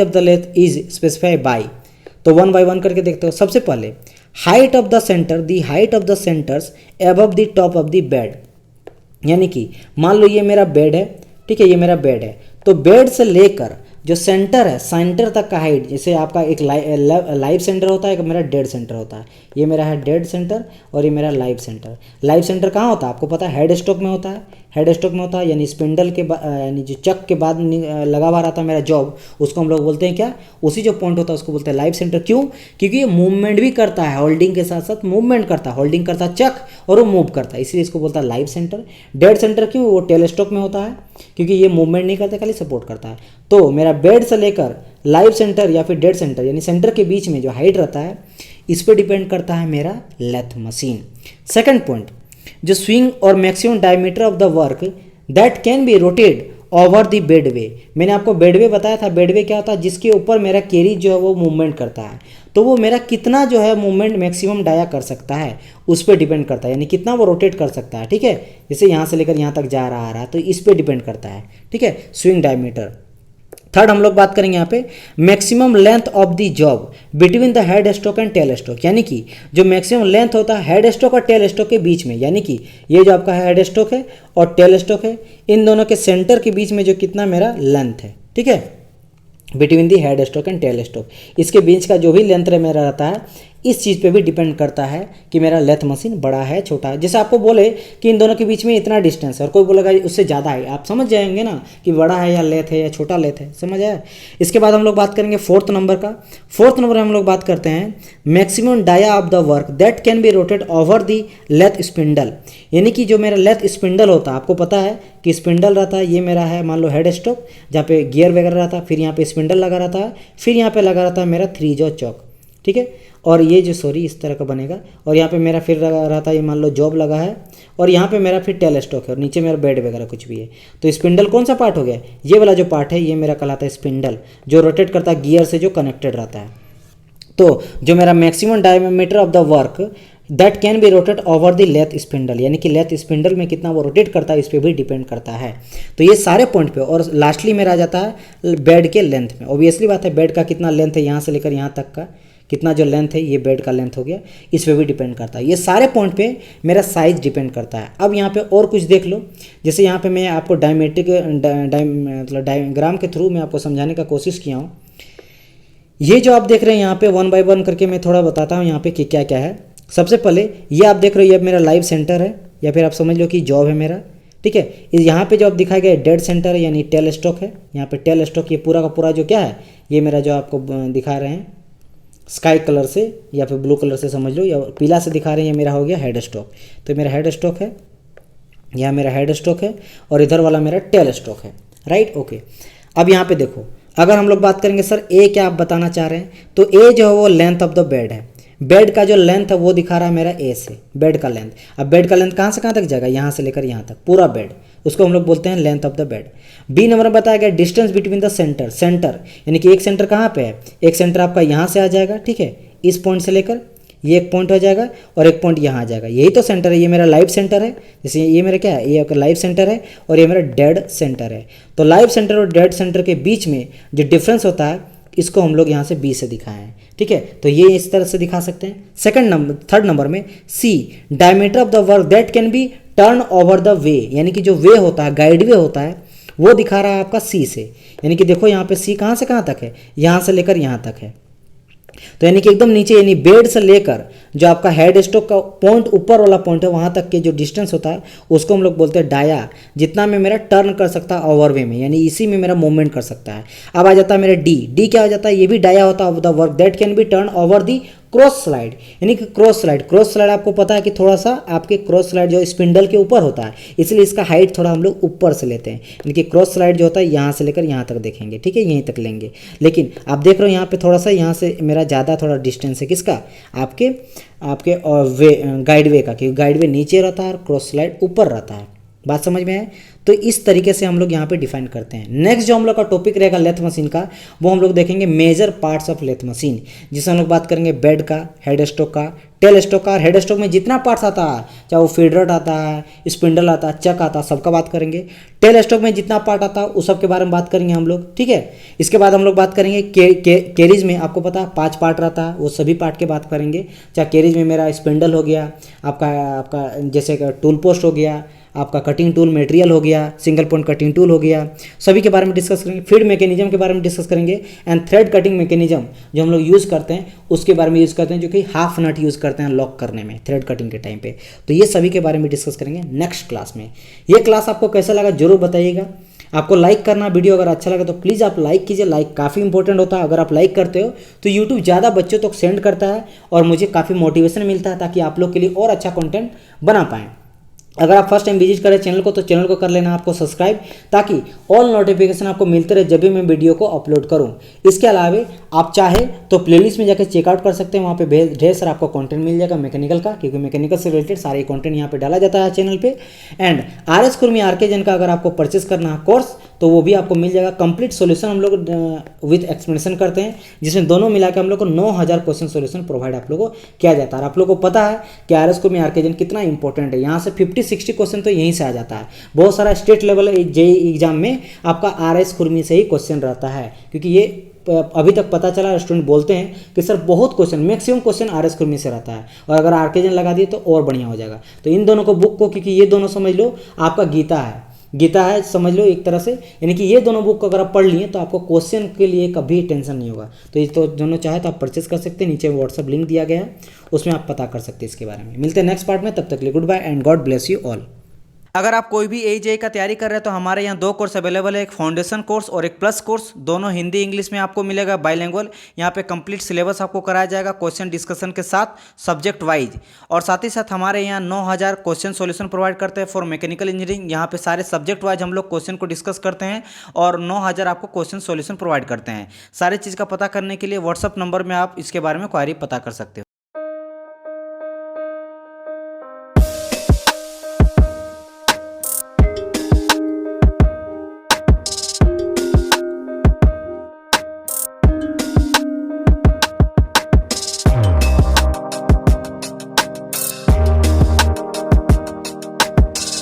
[SPEAKER 1] the lathe is specify by. तो वन बाय वन करके देखते हो। सबसे पहले height of the centers above the top of the bed, यानी कि मान लो ये मेरा बेड है, ठीक है, ये मेरा बेड है, तो बेड से लेकर जो सेंटर है, सेंटर तक का हाइट, जैसे आपका एक लाइव सेंटर होता है, एक मेरा डेड सेंटर होता है। ये मेरा है डेड सेंटर और ये मेरा लाइव सेंटर। लाइव सेंटर कहाँ होता है आपको पता है? हेड स्टॉक में होता है। हेड स्टॉक में होता है यानी स्पिंडल के यानी जो चक के बाद लगा हुआ रहता है मेरा जॉब, उसको हम लोग बोलते हैं क्या? उसी जो पॉइंट होता है उसको बोलते हैं लाइव सेंटर। क्यों? क्योंकि ये मूवमेंट भी करता है, होल्डिंग के साथ साथ मूवमेंट करता है, होल्डिंग करता है चक और वो मूव करता है, इसलिए इसको बोलता है लाइव सेंटर। डेड सेंटर क्यों? वो टेल स्टॉक में होता है, क्योंकि ये मूवमेंट नहीं करता, खाली सपोर्ट करता है। तो मेरा बेड से लेकर लाइव सेंटर या फिर डेड सेंटर यानी सेंटर के बीच में जो हाइट रहता है, इस पे डिपेंड करता है मेरा लेथ मशीन। सेकंड पॉइंट, जो स्विंग और maximum diameter of the work that can be rotate over the bedway. मैंने आपको बेडवे बताया था, बेडवे क्या होता है? जिसके ऊपर मेरा कैरिज जो है वो मूवमेंट करता है। तो वो मेरा कितना जो है मूवमेंट मैक्सिमम डाया कर सकता है, उस पर डिपेंड करता है, यानी कितना वो रोटेट कर सकता है, ठीक है। जैसे यहाँ से लेकर यहाँ तक जा रहा है, तो इस पर डिपेंड करता है, ठीक है, स्विंग डायमीटर। थर्ड हम लोग बात करेंगे यहाँ पे maximum length of the job between the head stock and tell stock, यानी कि जो मैक्सिमम लेंथ होता है हेड स्टॉक और टेल स्टॉक के बीच में, यानी कि ये जो आपका हेड स्टॉक है और टेल स्टॉक है, इन दोनों के सेंटर के बीच में जो कितना मेरा लेंथ है, ठीक है, between the head stock and tell stock, इसके बीच का जो भी लेंथ मेरा रहता है, इस चीज़ पे भी डिपेंड करता है कि मेरा लेथ मशीन बड़ा है छोटा है। जैसे आपको बोले कि इन दोनों के बीच में इतना डिस्टेंस है और कोई बोलेगा उससे ज़्यादा है, आप समझ जाएंगे ना कि बड़ा है या लेथ है या छोटा लेथ है, समझ आया। इसके बाद हम लोग बात करेंगे फोर्थ नंबर का। फोर्थ नंबर हम लोग बात करते हैं maximum dia of the work that can be rotate over the lathe spindle, यानी कि जो मेरा लेथ स्पिंडल होता है, आपको पता है कि स्पिंडल रहता है, ये मेरा है मान लो हेड स्टॉक जहाँ पे गियर वगैरह रहता है, फिर यहाँ पे स्पिंडल लगा रहता है, फिर यहाँ पे लगा रहता है मेरा 3 जॉ चौक, ठीक है, और ये जो सॉरी इस तरह का बनेगा, और यहाँ पे मेरा फिर लगा रहता है, ये मान लो जॉब लगा है, और यहाँ पे मेरा फिर टेल स्टॉक है और नीचे मेरा बेड वगैरह कुछ भी है। तो स्पिंडल कौन सा पार्ट हो गया? ये वाला जो पार्ट है ये मेरा कहलाता है स्पिंडल, जो रोटेट करता है गियर से जो कनेक्टेड रहता है। तो जो मेरा maximum diameter of the work that can be rotate over the lathe spindle, यानी कि लेथ स्पिंडल में कितना वो रोटेट करता है, इस पर भी डिपेंड करता है। तो ये सारे पॉइंट पे, और लास्टली मेरा आ जाता है बेड के लेंथ में। ऑब्वियसली बात है, बेड का कितना लेंथ है यहाँ से लेकर यहाँ तक का, कितना जो लेंथ है ये बेड का लेंथ हो गया, इस पर भी डिपेंड करता है। ये सारे पॉइंट पे मेरा साइज डिपेंड करता है। अब यहाँ पे और कुछ देख लो, जैसे यहाँ पे मैं आपको डायमेट्रिक मतलब डायग्राम के थ्रू मैं आपको समझाने का कोशिश किया हूँ। ये जो आप देख रहे हैं यहाँ पे 1 बाय 1 करके मैं थोड़ा बताता हूँ यहाँ पे कि क्या क्या है। सबसे पहले ये आप देख रहे हो, ये मेरा लाइव सेंटर है, या फिर आप समझ लो कि जॉब है मेरा, ठीक है। यहाँ पे जो आप दिखाया गया डेड सेंटर है, यानी टेल स्टॉक है। यहाँ पे टेल स्टॉक ये पूरा का पूरा जो क्या है, ये मेरा जो आपको दिखा रहे हैं स्काई कलर से या फिर ब्लू कलर से समझ लो, या पीला से दिखा रहे हैं, ये मेरा हो गया हेड स्टॉक। तो मेरा हेड स्टॉक है, यहाँ मेरा हेड स्टॉक है, और इधर वाला मेरा टेल स्टॉक है, राइट, ओके। अब यहाँ पे देखो, अगर हम लोग बात करेंगे सर ए क्या आप बताना चाह रहे हैं, तो ए जो है वो लेंथ ऑफ द बेड है। बेड का जो लेंथ है वो दिखा रहा है मेरा ए से, बेड का लेंथ। अब बेड का लेंथ कहाँ से कहाँ तक जाएगा? यहाँ से लेकर यहाँ तक पूरा बेड, उसको हम लोग बोलते हैं length of the bed. B number में बताया गया डिस्टेंस बिटवीन द सेंटर, यानी कि एक सेंटर कहाँ पे है, एक सेंटर आपका यहाँ से आ जाएगा, ठीक है, इस पॉइंट से लेकर ये एक पॉइंट हो जाएगा और एक पॉइंट यहाँ आ जाएगा, यही तो सेंटर है। ये मेरा लाइव सेंटर है, जैसे ये मेरा क्या है, ये आपका लाइव सेंटर है और ये मेरा डेड सेंटर है। तो लाइव सेंटर और डेड सेंटर के बीच में जो डिफरेंस होता है, इसको हम लोग यहाँ से बी से दिखाए हैं, ठीक है। तो ये इस तरह से दिखा सकते हैं। थर्ड नंबर में C diameter of the work that can be turn over the way, यानी कि जो वे होता है, गाइड वे होता है, वो दिखा रहा है आपका सी से। यानी कि देखो यहाँ पे सी कहाँ से कहाँ तक है, यहाँ से लेकर यहाँ तक है, तो यानी कि एकदम नीचे, यानी बेड से लेकर जो आपका हेड स्टॉक का पॉइंट ऊपर वाला पॉइंट है वहाँ तक के जो डिस्टेंस होता है उसको हम लोग बोलते हैं डाया, जितना में मेरा टर्न कर सकता है ओवर वे में, यानी इसी में मेरा मूवमेंट कर सकता है। अब आ जाता है मेरा डी। डी क्या हो जाता है, ये भी डाया होता है of the work that can be turn over the cross slide, यानी कि क्रॉस स्लाइड आपको पता है कि थोड़ा सा आपके क्रॉस स्लाइड जो स्पिंडल के ऊपर होता है, इसलिए इसका हाइट थोड़ा हम लोग ऊपर से लेते हैं, यानी कि क्रॉस स्लाइड जो होता है यहाँ से लेकर यहाँ तक देखेंगे, ठीक है, यहीं तक लेंगे। लेकिन आप देख रहे हो यहाँ पे थोड़ा सा यहाँ से मेरा ज़्यादा थोड़ा डिस्टेंस है किसका, आपके आपके वे गाइड वे का, क्योंकि गाइड वे नीचे रहता है और क्रॉस स्लाइड ऊपर रहता है। बात समझ में है? तो इस तरीके से हम लोग यहाँ पे डिफाइन करते हैं। नेक्स्ट जो हम लोग का टॉपिक रहेगा लेथ मशीन का, वो हम लोग देखेंगे major parts of lathe machine, जिसमें हम लोग बात करेंगे बेड का, हेड स्टॉक का, टेल स्टॉक का। हेड स्टॉक में जितना पार्ट्स आता है, चाहे वो फीडर आता है, स्पिंडल आता है, चक आता है, सबका बात करेंगे। टेल स्टॉक में जितना पार्ट आता है उस सब के बारे में बात करेंगे हम लोग, ठीक है। इसके बाद हम लोग बात करेंगे कैरिज में, आपको पता है 5 पार्ट रहता है, वो सभी पार्ट की बात करेंगे। चाहे कैरिज में मेरा स्पिंडल हो गया, आपका जैसे टूल पोस्ट हो गया, आपका कटिंग टूल मटेरियल हो गया, सिंगल पॉइंट कटिंग टूल हो गया, सभी के बारे में डिस्कस करेंगे। फीड मैकेनिज्म के बारे में डिस्कस करेंगे एंड थ्रेड कटिंग मैकेनिज्म जो हम लोग यूज़ करते हैं उसके बारे में यूज़ करते हैं, जो कि हाफ नट यूज़ करते हैं लॉक करने में थ्रेड कटिंग के टाइम पे। तो ये सभी के बारे में डिस्कस करेंगे नेक्स्ट क्लास में। ये क्लास आपको कैसा लगा जरूर बताइएगा। आपको लाइक करना, वीडियो अगर अच्छा लगा तो प्लीज़ आप लाइक कीजिए, लाइक काफ़ी इंपॉर्टेंट होता है। अगर आप लाइक करते हो तो यूट्यूब ज़्यादा बच्चों तक सेंड करता है और मुझे काफ़ी मोटिवेशन मिलता है ताकि आप लोग के लिए और अच्छा कंटेंट बना पाएँ। अगर आप फर्स्ट टाइम विजिट करें चैनल को तो चैनल को कर लेना आपको सब्सक्राइब, ताकि ऑल नोटिफिकेशन आपको मिलते रहे जब भी मैं वीडियो को अपलोड करूं। इसके अलावा आप चाहे तो प्लेलिस्ट में जाकर चेकआउट कर सकते हैं, वहाँ पे ढेर सारा आपको कंटेंट मिल जाएगा मैकेनिकल का, क्योंकि मैकेनिकल से रिलेटेड सारे कंटेंट यहाँ पे डाला जाता है चैनल पे। And RS Kurmi RK Jain का अगर आपको परचेस करना है कोर्स तो वो भी आपको मिल जाएगा। कंप्लीट सॉल्यूशन हम लोग विद एक्सप्लेनेशन करते हैं, जिसमें दोनों मिला के हम लोग को 9000 क्वेश्चन सॉल्यूशन प्रोवाइड आप लोगों को किया जाता है। आप लोगों को पता है कि RS कुर्मी RK जैन कितना इंपॉर्टेंट है, यहाँ से 50-60 क्वेश्चन तो यहीं से आ जाता है। बहुत सारा स्टेट लेवल JEE एग्जाम में आपका RS कुर्मी से ही क्वेश्चन रहता है, क्योंकि ये अभी तक पता चला, स्टूडेंट बोलते हैं कि सर बहुत question, maximum question RS Kurmi से रहता है, और अगर RK जैन लगा दिए तो और बढ़िया हो जाएगा। तो इन दोनों को बुक को, क्योंकि ये दोनों समझ लो आपका गीता है समझ लो एक तरह से, यानी कि ये दोनों बुक को अगर आप पढ़ लिए तो आपको क्वेश्चन के लिए कभी टेंशन नहीं होगा। तो ये तो दोनों चाहे तो आप परचेस कर सकते हैं, नीचे व्हाट्सअप लिंक दिया गया है, उसमें आप पता कर सकते हैं इसके बारे में। मिलते हैं नेक्स्ट पार्ट में, तब तक के लिए goodbye and God bless you all. अगर आप कोई भी AJE का तैयारी कर रहे हैं तो हमारे यहाँ 2 कोर्स अवेलेबल है, एक फाउंडेशन कोर्स और एक प्लस कोर्स, दोनों हिंदी इंग्लिश में आपको मिलेगा, बाइलिंगुअल। यहाँ पे कंप्लीट सिलेबस आपको कराया जाएगा क्वेश्चन डिस्कशन के साथ सब्जेक्ट वाइज, और साथ ही साथ हमारे यहाँ 9000 क्वेश्चन सॉल्यूशन प्रोवाइड करते हैं फॉर मैकेनिकल इंजीनियरिंग। यहाँ पे सारे सब्जेक्ट वाइज हम लोग क्वेश्चन को डिस्कस करते हैं और 9000 आपको क्वेश्चन सॉल्यूशन प्रोवाइड करते हैं। सारी चीज़ का पता करने के लिए व्हाट्सअप नंबर में आप इसके बारे में क्वारी पता कर सकते हो।